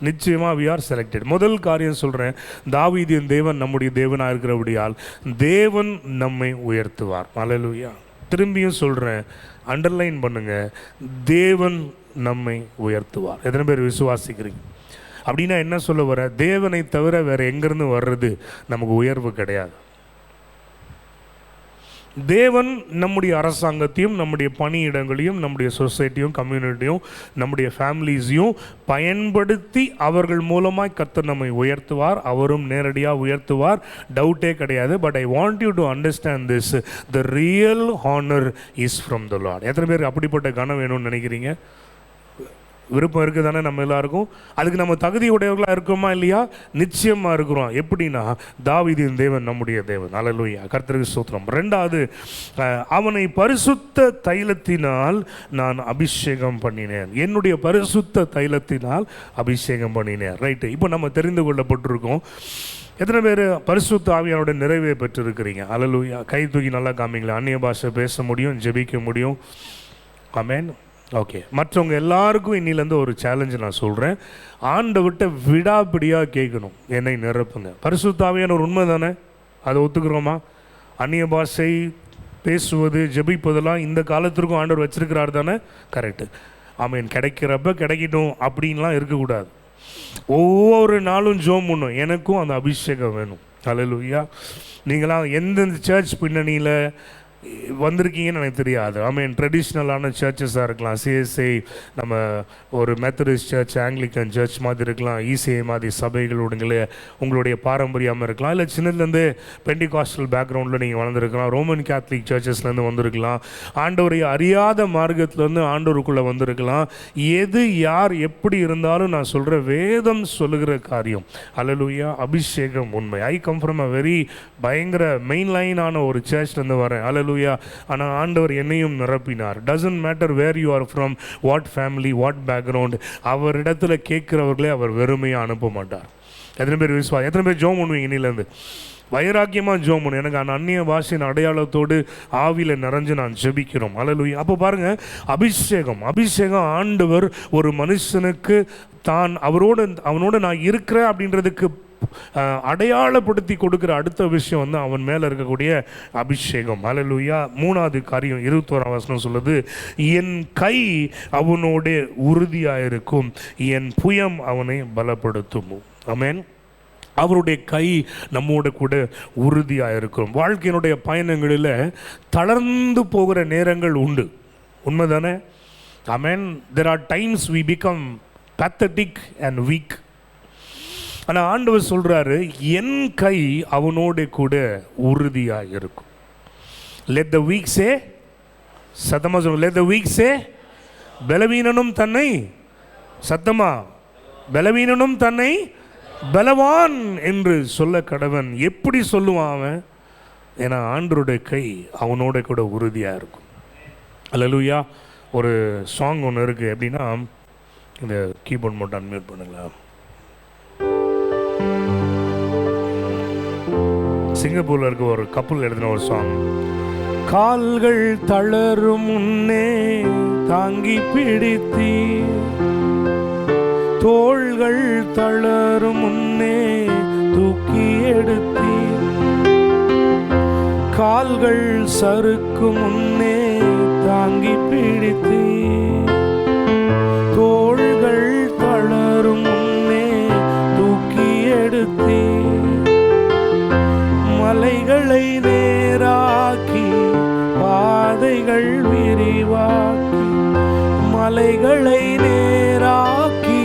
நிச்சயமாக we are selected. முதல் காரியம் சொல்கிறேன், தாவீதின் தேவன் நம்முடைய தேவனாக இருக்கிறபடியால் தேவன் நம்மை உயர்த்துவார். அல்லேலூயா. திரும்பியும் சொல்கிறேன், அண்டர்லைன் பண்ணுங்க, தேவன் நம்மை உயர்த்துவார். எத்தனை பேர் விசுவாசிக்கிறீங்க? அப்படின்னா என்ன சொல்ல வர? தேவனை தவிர வேறு எங்கேருந்து வர்றது நமக்கு உயர்வு கிடையாது. தேவன் நம்முடைய அரசாங்கத்தையும் நம்முடைய பணியிடங்களையும் நம்முடைய சொசைட்டியும் கம்யூனிட்டியும் நம்முடைய ஃபேமிலிஸையும் பயன்படுத்தி அவர்கள் மூலமாக கர்த்தர் நம்மை உயர்த்துவார். அவரும் நேரடியாக உயர்த்துவார், டவுட்டே கிடையாது. But I want you to understand this, the real honour is from the Lord. எத்தனை பேருக்கு அப்படிப்பட்ட கனம் வேணும்னு நினைக்கிறீங்க? விருப்பம் இருக்குது தானே நம்ம எல்லாருக்கும்? அதுக்கு நம்ம தகுதி உடையவர்களாக இருக்கோமா இல்லையா? நிச்சயமாக இருக்கிறோம். எப்படின்னா, தாவீதின் தேவன் நம்முடைய தேவன். அல்லேலூயா, கர்த்தருக்கு ஸ்தோத்திரம். ரெண்டாவது, அவனை பரிசுத்த தைலத்தினால் நான் அபிஷேகம் பண்ணினேன். என்னுடைய பரிசுத்த தைலத்தினால் அபிஷேகம் பண்ணினேன். ரைட்டு. இப்போ நம்ம தெரிந்து கொள்ளப்பட்டிருக்கோம். எத்தனை பேர் பரிசுத்த ஆவியானோட நிறைவே பெற்றிருக்கிறீங்க? அல்லேலூயா. கை தூக்கி நல்லா காமிங்களா. அந்நிய பாஷை பேச முடியும், ஜெபிக்க முடியும். ஆமென். ஓகே. மற்றவங்க எல்லாருக்கும் இன்னிலேருந்து ஒரு சேலஞ்சு நான் சொல்கிறேன், ஆண்டவர்கிட்ட விடாப்பிடியாக கேட்கணும், என்னை நிரப்புங்க. பரிசுத்த ஆவியான ஒரு உண்மை தானே, அதை ஒத்துக்கிறோமா? அந்நிய பாஷை பேசுவது, ஜெபிப்பதெல்லாம் இந்த காலத்திற்கும் ஆண்டவர் வச்சிருக்கிறார் தானே? கரெக்டு. ஆமீன். கிடைக்கிறப்ப கிடைக்கட்டும் அப்படின்லாம் இருக்கக்கூடாது. ஒவ்வொரு நாளும் ஜெபம் பண்ணும், எனக்கும் அந்த அபிஷேகம் வேணும். அல்லேலூயா. நீங்களாம் எந்தெந்த சர்ச் பின்னணியில் வந்திருக்கீங்கன்னு எனக்கு தெரியாது. ஆமீன். ட்ரெடிஷ்னலான சர்ச்சஸாக இருக்கலாம், சிஎஸ்ஐ, நம்ம ஒரு மெத்தடிஸ்ட் சர்ச், ஆங்கிலிக்கன் சர்ச் மாதிரி இருக்கலாம், இசிஐ மாதிரி சபைகளுடைய உங்களுடைய பாரம்பரியமாக இருக்கலாம். இல்லை சின்னதுலேருந்து பெண்டிகாஸ்டல் பேக்ரவுண்டில் நீங்கள் வளர்ந்துருக்கலாம், ரோமன் கேத்தலிக் சர்ச்சஸ்லேருந்து வந்திருக்கலாம், ஆண்டவரை அறியாத மார்க்கத்துலேருந்து ஆண்டவருக்குள்ளே வந்திருக்கலாம். எது யார் எப்படி இருந்தாலும் நான் சொல்கிற வேதம் சொல்லுகிற காரியம், அல்லேலூயா, அபிஷேகம் உண்மை. I come from a very பயங்கர மெயின் லைனான ஒரு சர்ச்லேருந்து வரேன். அல்லேலூயா. ஆனால் ஆண்டவர் என்னையும் நிரப்பினார். Doesn't matter where you are from, what family, what background, அவரிடத்துல கேட்குறவர்களே அவர் வெறுமையாக அனுப்ப மாட்டார். எத்தனை பேர் விசுவாசம்? எத்தனை பேர் ஜெபம் பண்ணுவீங்க இன்னிலேருந்து? வைராக்கியமாக ஜெபம் பண்ணணும். எனக்கு அந்த அந்நிய பாஷையின் அடையாளத்தோடு ஆவியில் நிறைஞ்சு நான் ஜெபிக்கிறோம். அல்லேலூயா. அப்போ பாருங்கள், அபிஷேகம் ஆண்டவர் ஒரு மனுஷனுக்கு தான் அவனோட நான் இருக்கிறேன் அப்படின்றதுக்கு அடையாளப்படுத்தி கொடுக்குற அடுத்த விஷயம் வந்து அவன் மேலே இருக்கக்கூடிய அபிஷேகம். அல்லேலூயா. மூணாவது காரியம் 21ஆம் வசனம் சொல்லுது, என் கை அவனோட உறுதியாக இருக்கும், என் புயம் அவனை பலப்படுத்தும். ஆமென். அவருடைய கை நம்மோட கூட உறுதியாக இருக்கும். வாழ்க்கையினுடைய பயணங்களில் தளர்ந்து போகிற நேரங்கள் உண்டு, உண்மைதானே? ஆமென். there are times we become pathetic and weak. ஆனால் ஆண்டவர் சொல்கிறாரு, என் கை அவனோட கூட உறுதியாக இருக்கும். let the weak say, சத்தமாக சொல்லுங்க, let the weak say, பலவீனனும் தன்னை, சத்தமா, பலவீனனும் தன்னை பலவான் என்று சொல்ல கடவன். எப்படி சொல்லுவான் அவன்? ஏன்னா ஆண்டவருடைய கை அவனோட கூட உறுதியாக இருக்கும். அல்லேலூயா. ஒரு சாங் ஒன்று இருக்குது. எப்படின்னா, இந்த கீபோர்ட் மட்டும் அன்மியூட் பண்ணுங்களா. சிங்கப்பூரில் இருக்க ஒரு கப்பல் எழுதின ஒரு சாங். கால்கள் தளரும் முன்னே தாங்கி பிடித்தீ, தோள்கள் தளரும் முன்னே தூக்கி எடுத்தீ, கால்கள் சறுக்கும் முன்னே தாங்கி பிடித்தீ, தோள்கள் தளரும் முன்னே தூக்கி எடுத்தீ, மலைகளை நேராக்கி பாதைகள் விரிவாக்கி, மலைகளை நேராக்கி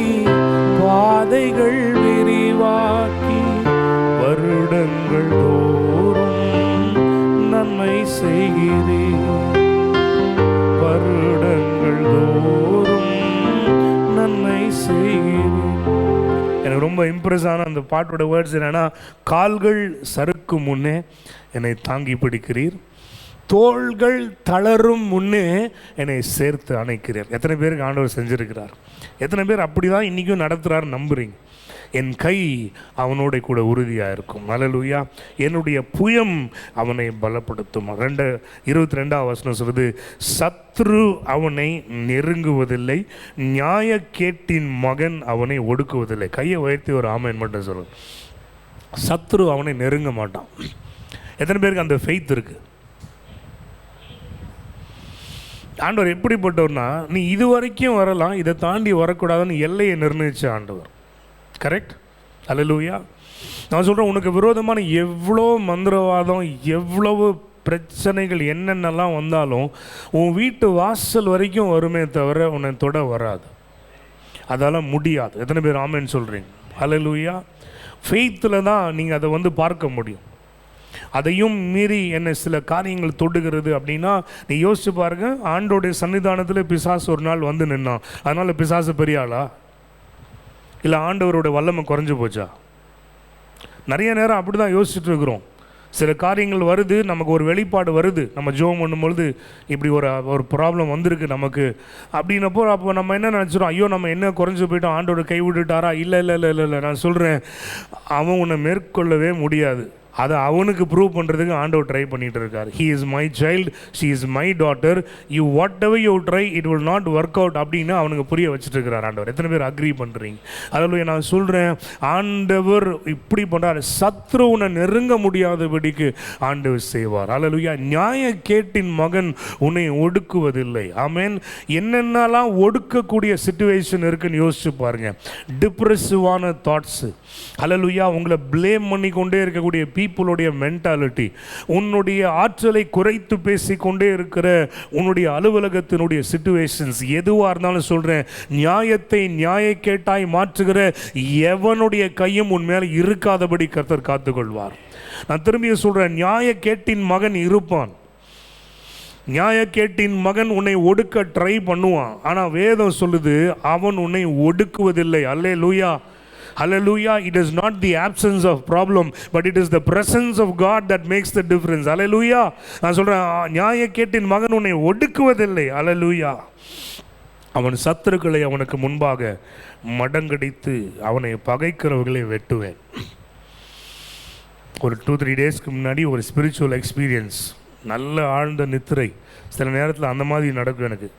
பாதைகள் விரிவாக்கி, வருடங்கள் தோறும் நன்மை செய்கிறீர், வருடங்கள் தோறும் நன்மை செய்கிறீர். எனக்கு ரொம்ப இம்ப்ரெஸ் ஆன அந்த பாட்டோட வேர்ட்ஸ் என்னன்னா, கால்கள் சறுக்கும் முன்னே என்னை தாங்கி பிடிக்கிறீர், தோள்கள் தளரும் முன்னே என்னை சேர்த்து அணைக்கிறீர். எத்தனை பேருக்கு ஆண்டவர் செஞ்சிருக்கிறார்? எத்தனை பேர் அப்படி தான் இன்றைக்கும் நடத்துகிறார் நம்புறீங்க? என் கை அவனோட கூட உறுதியாக இருக்கும். அல்லேலூயா. என்னுடைய புயம் அவனை பலப்படுத்தும். 22ஆம் வசனம் சொல்லுது, சத்ரு அவனை நெருங்குவதில்லை, நியாயக்கேட்டின் மகன் அவனை ஒடுக்குவதில்லை. கையை உயர்த்தி ஒரு ஆமென் மட்டும் சொல்லு. சத்ரு அவனை நெருங்க மாட்டான். எத்தனை பேருக்கு அந்த ஃபெய்த் இருக்குது? ஆண்டவர் எப்படிப்பட்டவர்னா, நீ இது வரைக்கும் வரலாம், இதை தாண்டி வரக்கூடாதுன்னு எல்லையை நிர்ணயிச்ச ஆண்டவர். கரெக்ட்? அல்லேலூயா. நான் சொல்கிறேன், உனக்கு விரோதமான எவ்வளோ மந்திரவாதம், எவ்வளவு பிரச்சனைகள் என்னென்னலாம் வந்தாலும் உன் வீட்டு வாசல் வரைக்கும் வருமே தவிர உன்னை தொட வராது. அதெல்லாம் முடியாது. எத்தனை பேர் ஆமென் சொல்கிறீங்க? அல்லேலூயா. ஃபெய்த்தில் தான் நீங்கள் அதை பார்க்க முடியும். அதையும் மீறி என்ன சில காரியங்கள் தொடுகிறது அப்படின்னா, நீ யோசிச்சு பாருங்க. ஆண்டோடைய சன்னிதானத்தில் பிசாசு ஒரு நாள் வந்து நின்னான், அதனால் பிசாசு பெரிய ஆளா? இல்லை ஆண்டவரோட வல்லமை குறைஞ்சி போச்சா? நிறைய நேரம் அப்படி தான் யோசிச்சுட்டு இருக்கிறோம். சில காரியங்கள் வருது, நமக்கு ஒரு வெளிப்பாடு வருது, நம்ம ஜெபம் பண்ணும்பொழுது இப்படி ஒரு ப்ராப்ளம் வந்திருக்கு நமக்கு அப்படின்னப்போ, அப்போ நம்ம என்ன நினச்சிடும்? ஐயோ நம்ம என்ன குறைஞ்சி போயிட்டோம், ஆண்டோட கை விட்டுட்டாரா? இல்லை இல்லை இல்லை இல்லை இல்லை, நான் சொல்கிறேன், அவன் உன்னை மேற்கொள்ளவே முடியாது. அதை அவனுக்கு ப்ரூவ் பண்ணுறதுக்கு ஆண்டவர் ட்ரை பண்ணிகிட்டு இருக்கார். He is my child, she is my daughter, you what ever you try it will not work out அப்படின்னு அவனுக்கு புரிய வச்சுட்டு இருக்கிறார் ஆண்டவர். எத்தனை பேர் அக்ரி பண்ணுறீங்க? அதில் நான் சொல்கிறேன், ஆண்டவர் இப்படி பண்ணுறார். சத்ருவனை நெருங்க முடியாதபடிக்கு ஆண்டவர் செய்வார். அல்லேலூயா. நியாயக்கேட்டின் மகன் உன்னை ஒடுக்குவதில்லை. ஆமென். என்னென்னலாம் ஒடுக்கக்கூடிய சிச்சுவேஷன் இருக்குன்னு யோசிச்சு பாருங்க. டிப்ரெசிவான தாட்ஸு, அல்லேலூயா, உங்களை ப்ளேம் பண்ணி கொண்டே இருக்கக்கூடிய பீப்புளுடைய மென்டாலிட்டி, உன்னுடைய ஆற்றலை குறைத்து பேசிக்கொண்டே இருக்கிற உன்னுடைய அலுவலகத்தினுடைய சிச்சுவேஷன்ஸ், எதுவாக இருந்தாலும் சொல்கிறேன், நியாயத்தை நியாயக்கேட்டாய் மாற்றுகிற எவனுடைய கையும் உன் மேலே இருக்காதபடி கர்த்தர் காத்துக்கொள்வார். நான் திரும்பிய சொல்கிறேன், நியாயக்கேட்டின் மகன் இருப்பான். நியாயக்கேட்டின் மகன் உன்னை ஒடுக்க ட்ரை பண்ணுவான். ஆனால் வேதம் சொல்லுது, அவன் உன்னை ஒடுக்குவதில்லை. அல்லேலூயா. Hallelujah. It is not the absence of problem, but it is the presence of God that makes the difference. Hallelujah. நான் சொல்கிறேன், நியாயக்கேட்டின் மகன் உன்னை ஒடுக்குவதில்லை. Hallelujah. அவன் சத்துருக்களை அவனுக்கு முன்பாக மடங்கடித்து அவனை பகைக்கிறவர்களை வெட்டுவேன். ஒரு 2-3 டேஸ்க்கு முன்னாடி ஒரு ஸ்பிரிச்சுவல் எக்ஸ்பீரியன்ஸ், நல்ல ஆழ்ந்த நித்திரை. சில நேரத்தில் அந்த மாதிரி நடக்கும். எனக்கு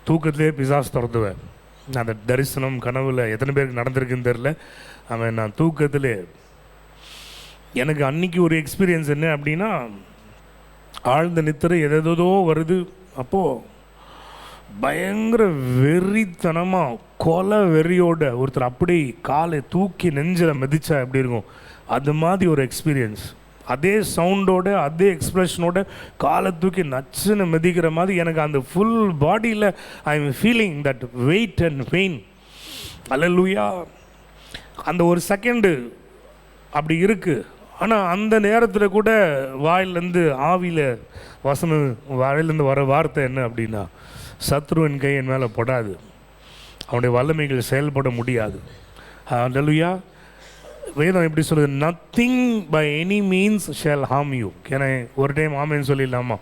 தூக்கத்திலே பிசாசு துரத்துவேன். அந்த தரிசனம் கனவுல எத்தனை பேருக்கு நடந்திருக்குன்னு தெரில. அவன் நான் தூக்கத்திலே, எனக்கு அன்னைக்கு ஒரு எக்ஸ்பீரியன்ஸ் என்ன அப்படின்னா, ஆழ்ந்த நித்திரை எதோ வருது. அப்போது பயங்கர வெறித்தனமாக கொலை வெறியோட ஒருத்தர் அப்படி காலை தூக்கி நெஞ்சில் மிதிச்சா எப்படி இருக்கும், அது மாதிரி ஒரு எக்ஸ்பீரியன்ஸ். அதே சவுண்டோட அதே எக்ஸ்ப்ரெஷனோட காலை தூக்கி நச்சுன்னு மிதிக்கிற மாதிரி எனக்கு அந்த ஃபுல் பாடியில் I am feeling that weight and pain. Hallelujah. அந்த ஒரு செகண்டு அப்படி இருக்குது. ஆனால் அந்த நேரத்தில் கூட வாயிலேருந்து ஆவியில் வசனம், வாயிலேருந்து வர வார்த்தை என்ன அப்படின்னா, சத்ருவின் கை என் மேலே படாது, அவனுடைய வல்லமைகள் செயல்பட முடியாது. அல்லேலூயா. வேதம் எப்படி சொல்லுது, nothing by any means shall harm you. ஏன்னா ஒரு டைம் ஆமேன்னு சொல்லிடலாமா?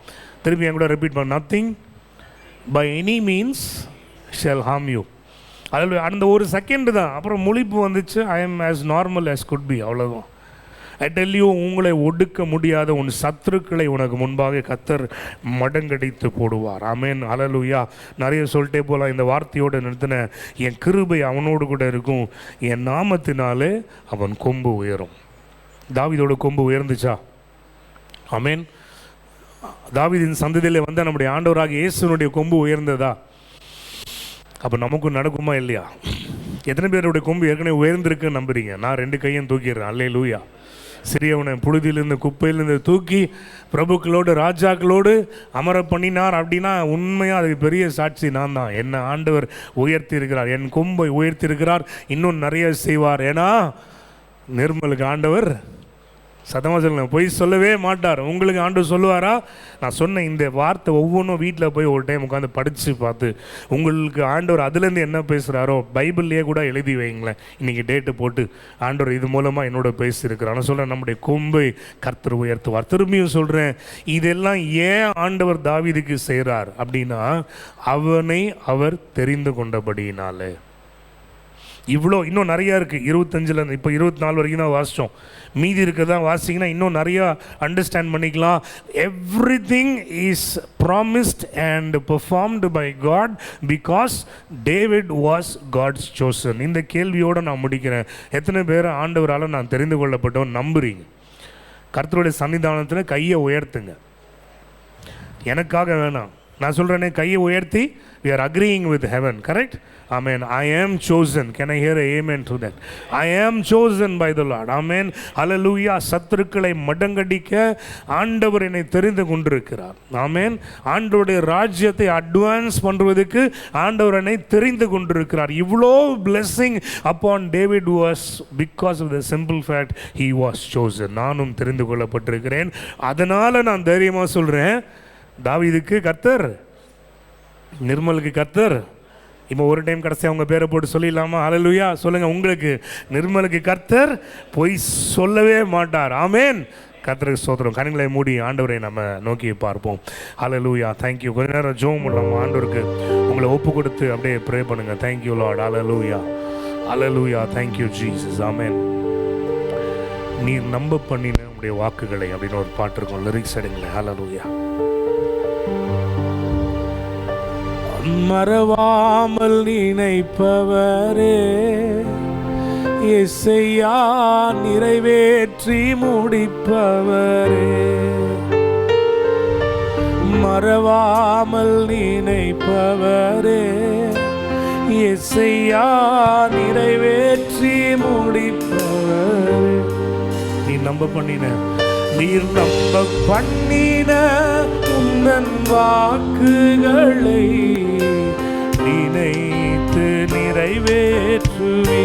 திருப்பி என் கூட ரிப்பீட் பண்ண, nothing by any means shall harm you. அதில் அந்த ஒரு செகண்டு தான். அப்புறம் முழிப்பு வந்துச்சு, I am as normal as could be, அவ்வளோதான். ஐ டெல் யூ, உங்களை ஒடுக்க முடியாத உன் சத்துருக்களை உனக்கு முன்பாக கர்த்தர் மடங்கடித்து போடுவார். ஆமென். அல்லேலூயா. நிறைய சொல்லிட்டே போகலாம். இந்த வார்த்தையோடு நிறுத்தின, என் கிருபை அவனோடு கூட இருக்கும், என் நாமத்தினாலே அவன் கொம்பு உயரும். தாவீதோட கொம்பு உயர்ந்துச்சா? ஆமென். தாவீதின் சந்ததியில் வந்த நம்முடைய ஆண்டவராகிய இயேசுனுடைய கொம்பு உயர்ந்ததா? அப்போ நமக்கும் நடக்குமா இல்லையா? எத்தனை பேருடைய கொம்பு ஏற்கனவே உயர்ந்திருக்குன்னு நம்புறீங்க? நான் 2 கையும் தூக்கிடுறேன். அல்லேலூயா. சிறியவனை புழுதியிலிருந்து குப்பையிலிருந்து தூக்கி பிரபுக்களோடு ராஜாக்களோடு அமர பண்ணினார் அப்படின்னா உண்மையாக அதுக்கு பெரிய சாட்சி நான் தான். என்னை ஆண்டவர் உயர்த்தி இருக்கிறார், என் கொம்பை உயர்த்தி இருக்கிறார், இன்னும் நிறைய செய்வார். ஏன்னா நிர்மலுக்கு ஆண்டவர் சத்தமாக சொல்லுங்கள், பொய் சொல்லவே மாட்டார். உங்களுக்கு ஆண்டவர் சொல்லுவாரா? நான் சொன்ன இந்த வார்த்தை ஒவ்வொன்றும் வீட்டில் போய் ஒரு டைம் உட்காந்து படித்து பார்த்து உங்களுக்கு ஆண்டவர் அதுலேருந்து என்ன பேசுகிறாரோ பைபிள்லேயே கூட எழுதி வைங்களேன். இன்றைக்கி டேட்டு போட்டு ஆண்டவர் இது மூலமாக என்னோட பேசியிருக்கிறார். நான் சொல்கிறேன், நம்முடைய கொம்பை கர்த்தர் உயர்த்துவார். திரும்பியும் சொல்கிறேன், இதெல்லாம் ஏன் ஆண்டவர் தாவீதுக்கு செய்கிறார் அப்படின்னா, அவனை அவர் தெரிந்து கொண்டபடியினாலே. இவ்வளோ இன்னும் நிறையா இருக்குது. 25 இப்போ 24 வரைக்கும் தான் வாசித்தோம். மீதி இருக்கிறதான் வாசிங்கன்னா இன்னும் நிறையா அண்டர்ஸ்டாண்ட் பண்ணிக்கலாம். Everything is promised and performed by God because David was God's chosen. இந்த கேள்வியோடு நான் முடிக்கிறேன். எத்தனை பேர் ஆண்டவரால் நான் தெரிந்து கொள்ளப்பட்டவன் நம்புறீங்க? கர்த்தருடைய சன்னிதானத்தில் கையை உயர்த்துங்க. எனக்காக வேணாம், நான் சொல்கிறேனே, கையை உயர்த்தி we are agreeing with heaven, correct? Amen. I am chosen. Can I hear a amen to that? I am chosen by the Lord. Amen. Hallelujah. சத்துருக்களை மடங்கடிக்க ஆண்டவர் என்னை தெரிந்து கொண்டிருக்கிறார். ஆமென். ஆண்டவருடைய ராஜ்யத்தை அட்வான்ஸ் பண்ணுவதற்கு ஆண்டவர் என்னை தெரிந்து கொண்டிருக்கிறார். இவ்வளோ blessing upon David was because of the simple fact he was chosen. நானும் தெரிந்து கொள்ளப்பட்டிருக்கிறேன். அதனால் நான் தைரியமாக சொல்கிறேன், தாவீதுக்கு கர்த்தர், நிர்மலுக்கு கர்த்தர். இப்போ ஒரு டைம் கடைசி அவங்க பேரை போட்டு சொல்லிடலாமா? ஹல்லேலூயா. சொல்லுங்கள், உங்களுக்கு நிர்மலுக்கு கர்த்தர் பொய் சொல்லவே மாட்டார். ஆமென். கர்த்தருக்கு ஸ்தோத்திரம். கண்களை மூடி ஆண்டவரை நம்ம நோக்கி பார்ப்போம். ஹல்லேலூயா. தேங்க்யூ. கொஞ்ச நேரம் ஜெபம் பண்ணலாம். ஆண்டவருக்கு உங்களை ஒப்பு கொடுத்து அப்படியே ப்ரே பண்ணுங்க. Thank you Lord. Hallelujah. Hallelujah. Thank you Jesus. Amen. நீர் நம்ப பண்ணின உங்களுடைய வாக்குகளை அப்படின்னு ஒரு பாட்டு இருக்கும். லிரிக்ஸ் எடுங்களேன். ஹல்லேலூயா. மறவாமல் நினைப்பவரே, இசையா நிறைவேற்றி முடிப்பவரே. மறவாமல் நினைப்பவரே, இசையா நிறைவேற்றி முடிப்பவரே. நீ நம்ப பண்ணின, நீர் நம்ப பண்ணின உந்தன் வாக்குகளை நினைத்து நிறைவேற்றுவே.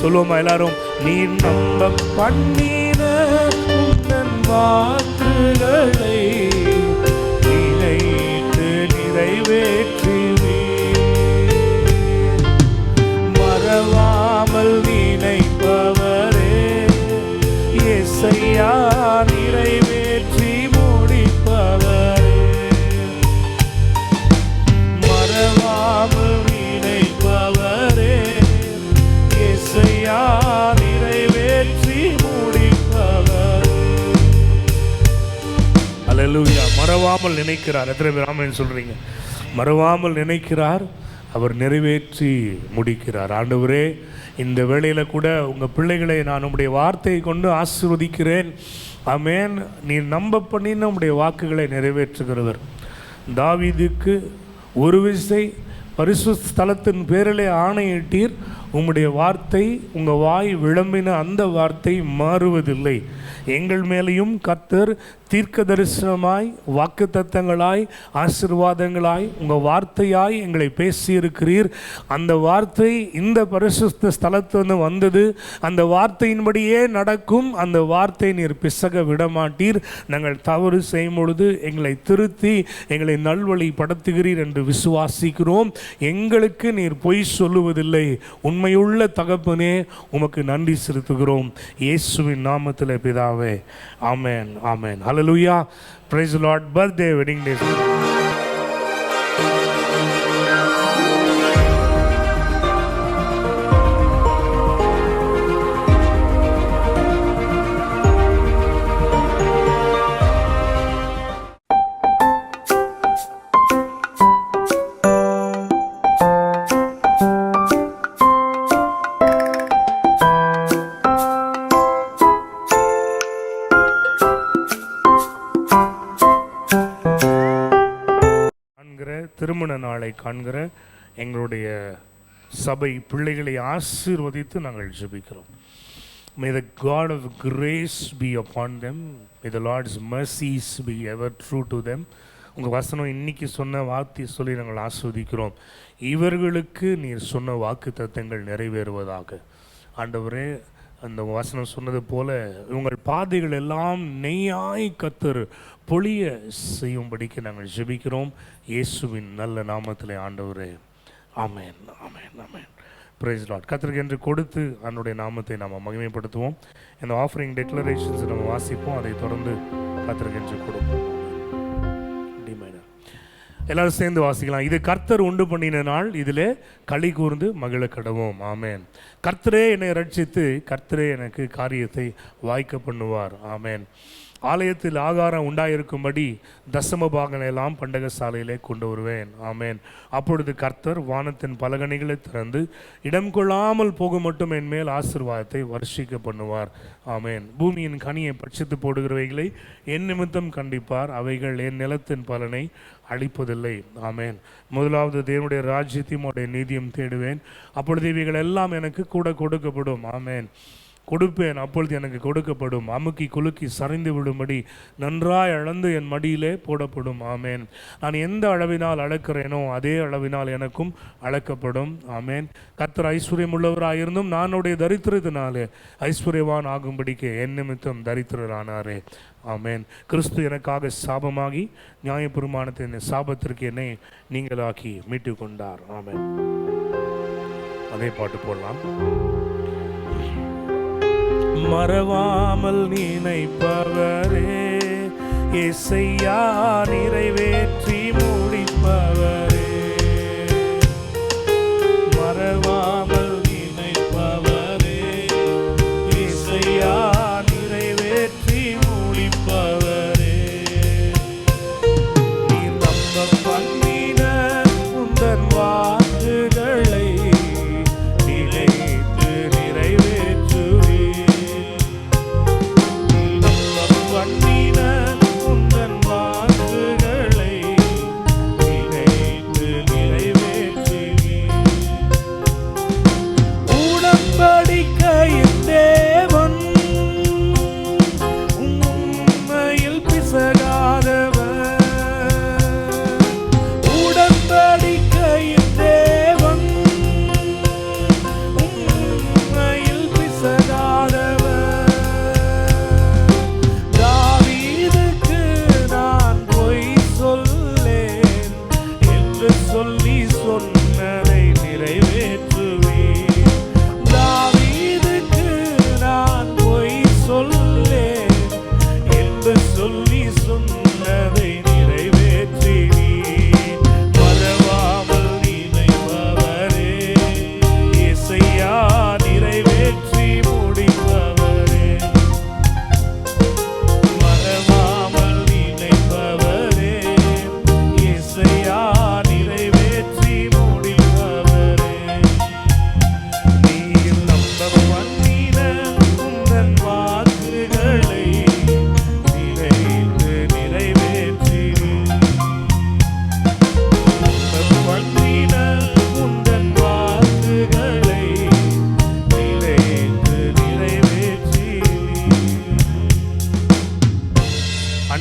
சொல்லுவோமா எல்லாரும்? நீ நம்ப பண்ணின உந்தன் வாக்குகளை நினைத்து நிறைவேற்றுவே. மறவாமல் நினைப்பவரே, இசையா நிறைவேற்றி முடிப்பவரே. மறவாமல் நினைப்பவரே, இசையா நிறைவேற்றி முடிப்பவரே. அல்லேலூயா. மறவாமல் நினைக்கிறார். எத்தனை பேர் ஆமென் சொல்றீங்க? மறவாமல் நினைக்கிறார், அவர் நிறைவேற்றி முடிக்கிறார். ஆண்டவரே, இந்த வேளையில் கூட உங்கள் பிள்ளைகளை நான் உம்முடைய வார்த்தையை கொண்டு ஆசீர்வதிக்கிறேன். ஆமென். நீ நம்ப பண்ணின உம்முடைய வாக்குகளை நிறைவேற்றுகிறவர். தாவீதுக்கு ஒரு விசை பரிசுத்த ஸ்தலத்தின் பேரிலே ஆணையிட்டீர். உம்முடைய வார்த்தை, உங்கள் வாய் விளம்பின அந்த வார்த்தை மாறுவதில்லை. எங்கள் மேலேயும் கர்த்தர் தீர்க்க தரிசனமாய், வாக்குத்தத்தங்களாய், ஆசீர்வாதங்களாய், உங்கள் வார்த்தையாய் எங்களை பேசியிருக்கிறீர். அந்த வார்த்தை இந்த பரிசுத்த ஸ்தலத்திலிருந்து வந்தது. அந்த வார்த்தையின்படியே நடக்கும். அந்த வார்த்தை நீர் பிசக விடமாட்டீர். நாங்கள் தவறு செய்யும் பொழுது எங்களை திருத்தி எங்களை நல்வழிப்படுத்துகிறீர் என்று விசுவாசிக்கிறோம். எங்களுக்கு நீர் பொய் சொல்லுவதில்லை. உண்மையுள்ள தகப்பனே, உமக்கு நன்றி செலுத்துகிறோம். இயேசுவின் நாமத்தில் பிதாவே, amen, amen. Hallelujah. Praise the Lord. Birthday wedding day. திருமண நாளை காண்கிற எங்களுடைய சபை பிள்ளைகளை ஆசீர்வதித்து நாங்கள் ஜெபிக்கிறோம். May the God of grace be upon them. May the Lord's mercies be ever true to them. உங்கள் வசனம் இன்னைக்கு சொன்ன வார்த்தை சொல்லி நாங்கள் ஆஸ்வதிக்கிறோம். இவர்களுக்கு நீர் சொன்ன வாக்கு தத்தங்கள் நிறைவேறுவதாக. ஆண்டவரே, அந்த வசனம் சொன்னது போல உங்கள் பாதைகள் எல்லாம் நெய்யாய் கர்த்தர் பொழிய செய்யும்படிக்கு நாங்கள் ஜெபிக்கிறோம். இயேசுவின் நல்ல நாமத்திலே ஆண்டவரே, ஆமென், ஆமென், ஆமென். Price Lord. கர்த்தருக்கு என்று கொடுத்து அவருடைய நாமத்தை நாம் மகிமைப்படுத்துவோம். இந்த ஆஃபரிங் டெக்ளரேஷன்ஸ் நம்ம வாசிப்போம். அதை தொடர்ந்து கர்த்தருக்கு என்று கொடுப்போம். எல்லாரும் சேர்ந்து வாசிக்கலாம். இது கர்த்தர் உண்டு பண்ணின நாள், இதிலே களி கூர்ந்து மகிழ கடவோம். ஆமேன். கர்த்தரே என்னை ரட்சித்து, கர்த்தரே எனக்கு காரியத்தை வாய்க்க பண்ணுவார். ஆமேன். ஆலயத்தில் ஆகாரம் உண்டாயிருக்கும்படி தசம பாகங்களை எல்லாம் பண்டக சாலையிலே கொண்டு வருவேன். ஆமேன். அப்பொழுது கர்த்தர் வானத்தின் பலகணிகளை திறந்து இடம் கொள்ளாமல் போக மட்டும் என் மேல் ஆசீர்வாதத்தை வர்ஷிக்க பண்ணுவார். ஆமேன். பூமியின் கனியை பட்சித்து போடுகிறவைகளை என் நிமித்தம் கண்டிப்பார். அவைகள் என் நிலத்தின் பலனை அழிப்பதில்லை. ஆமேன். முதலாவது தேவனுடைய ராஜ்யத்தையும் அவருடைய நீதியும் தேடுவேன், அப்பொழுது இவைகள் எல்லாம் எனக்கு கூட கொடுக்கப்படும். ஆமேன். கொடுப்பேன், அப்பொழுது எனக்கு கொடுக்கப்படும். அமுக்கி குலுக்கி சரிந்து விடும்படி நன்றாய் அளந்து என் மடியிலே போடப்படும். ஆமேன். நான் எந்த அளவினால் அளக்கிறேனோ அதே அளவினால் எனக்கும் அளக்கப்படும். ஆமேன். கர்த்தர் ஐஸ்வர்யம் உள்ளவராயிருந்தும் நானுடைய தரித்திரத்தினாலே ஐஸ்வர்யவான் ஆகும்படிக்கு என் நிமித்தம் தரித்திரரானாரே. ஆமேன். கிறிஸ்து எனக்காக சாபமாகி நியாயப்பிரமாணத்தின் சாபத்திற்கு என்னை நீங்களாக்கி மீட்டு கொண்டார். ஆமேன். அதே பாட்டு போடலாம். மறவாமல் நினைப்பவரே, இயேசையா நிறைவேற்றி முடிப்பவரே. மறவாமல் நினைப்பவரே, இயேசையா நிறைவேற்றி முடிப்பவரே. நீ நம்ப பண்ணின உந்தன் வாக்குகளை நிலைத்து நிறைவேற்றுவே. உடன்படிக்கையின் தேவன்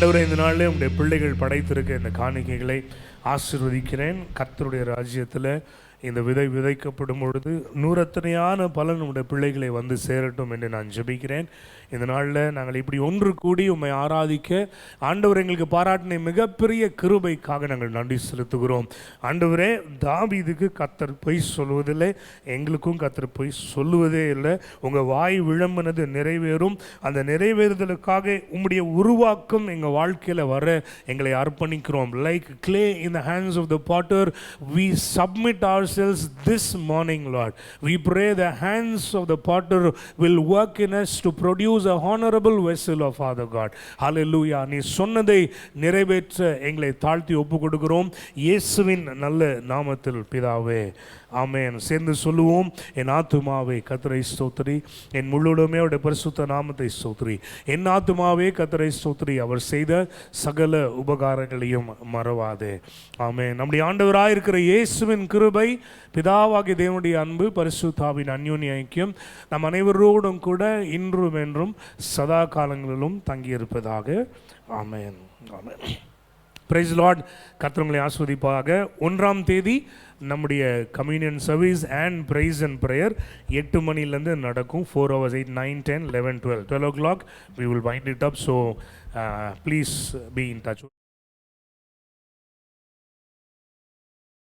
ஆண்டவரே, இந்த நாளில் உங்களுடைய பிள்ளைகள் படைத்திருக்க இந்த காணிக்கைகளை ஆசீர்வதிக்கிறேன். கர்த்தருடைய ராஜ்யத்தில் இந்த விதை விதைக்கப்படும் பொழுது நூறத்தனையான பலன் நம்முடைய பிள்ளைகளை வந்து சேரட்டும் என்று நான் ஜெபிக்கிறேன். இந்த நாளில் நாங்கள் இப்படி ஒன்று கூடி உம்மை ஆராதிக்க ஆண்டவர் எங்களுக்கு பாராட்டின மிகப்பெரிய கிருபைக்காக நாங்கள் நன்றி செலுத்துகிறோம். ஆண்டவரே, தாவீதுக்கு கர்த்தர் பொய் சொல்வதில்லை, எங்களுக்கும் கர்த்தர் பொய் சொல்லுவதே இல்லை. உங்கள் வாய் விளம்பினது நிறைவேறும். அந்த நிறைவேறுதலுக்காக உம்முடைய உருவாக்கம் எங்கள் வாழ்க்கையில் வர எங்களை அர்ப்பணிக்கிறோம். Like clay in the hands of the potter, we submit ourselves this morning, Lord. We pray the hands of the potter will work in us to produce a honorable vessel of Father God. Hallelujah. நீ சொன்னதை நிறைவேற்ற எங்களை தாழ்த்தி ஒப்பு கொடுக்கிறோம். இயேசுவின் நல்ல நாமத்தில் பிதாவே, ஆமென். சேர்ந்து சொல்லுவோம். என் ஆத்துமாவே கர்த்தரை ஸ்தோத்திரி, என் முழுவதுமே அவருடைய பரிசுத்த நாமத்தை ஸ்தோத்திரி. என் ஆத்துமாவே கர்த்தரை ஸ்தோத்திரி, அவர் செய்த சகல உபகாரங்களையும் மறவாதே. ஆமென். நம்முடைய ஆண்டவராயிருக்கிற இயேசுவின் கிருபை, பிதாவாகிய தேவனுடைய அன்பு, பரிசுத்தாவின் அந்யோன்ய ஐக்கியம் நம் அனைவரோடும் கூட இன்றும் என்றும் சதா காலங்களிலும் தங்கியிருப்பதாக. ஆமென். ஆமென். Price Lord. கர்த்தர் உங்களை ஆசீர்வதிப்பாக. 1ஆம் தேதி நம்முடைய communion service and praise and prayer 8 மணிலேருந்து நடக்கும். 4 hours, 8, 9, 10, 11, 12 o'clock we will wind it up. So please be in touch.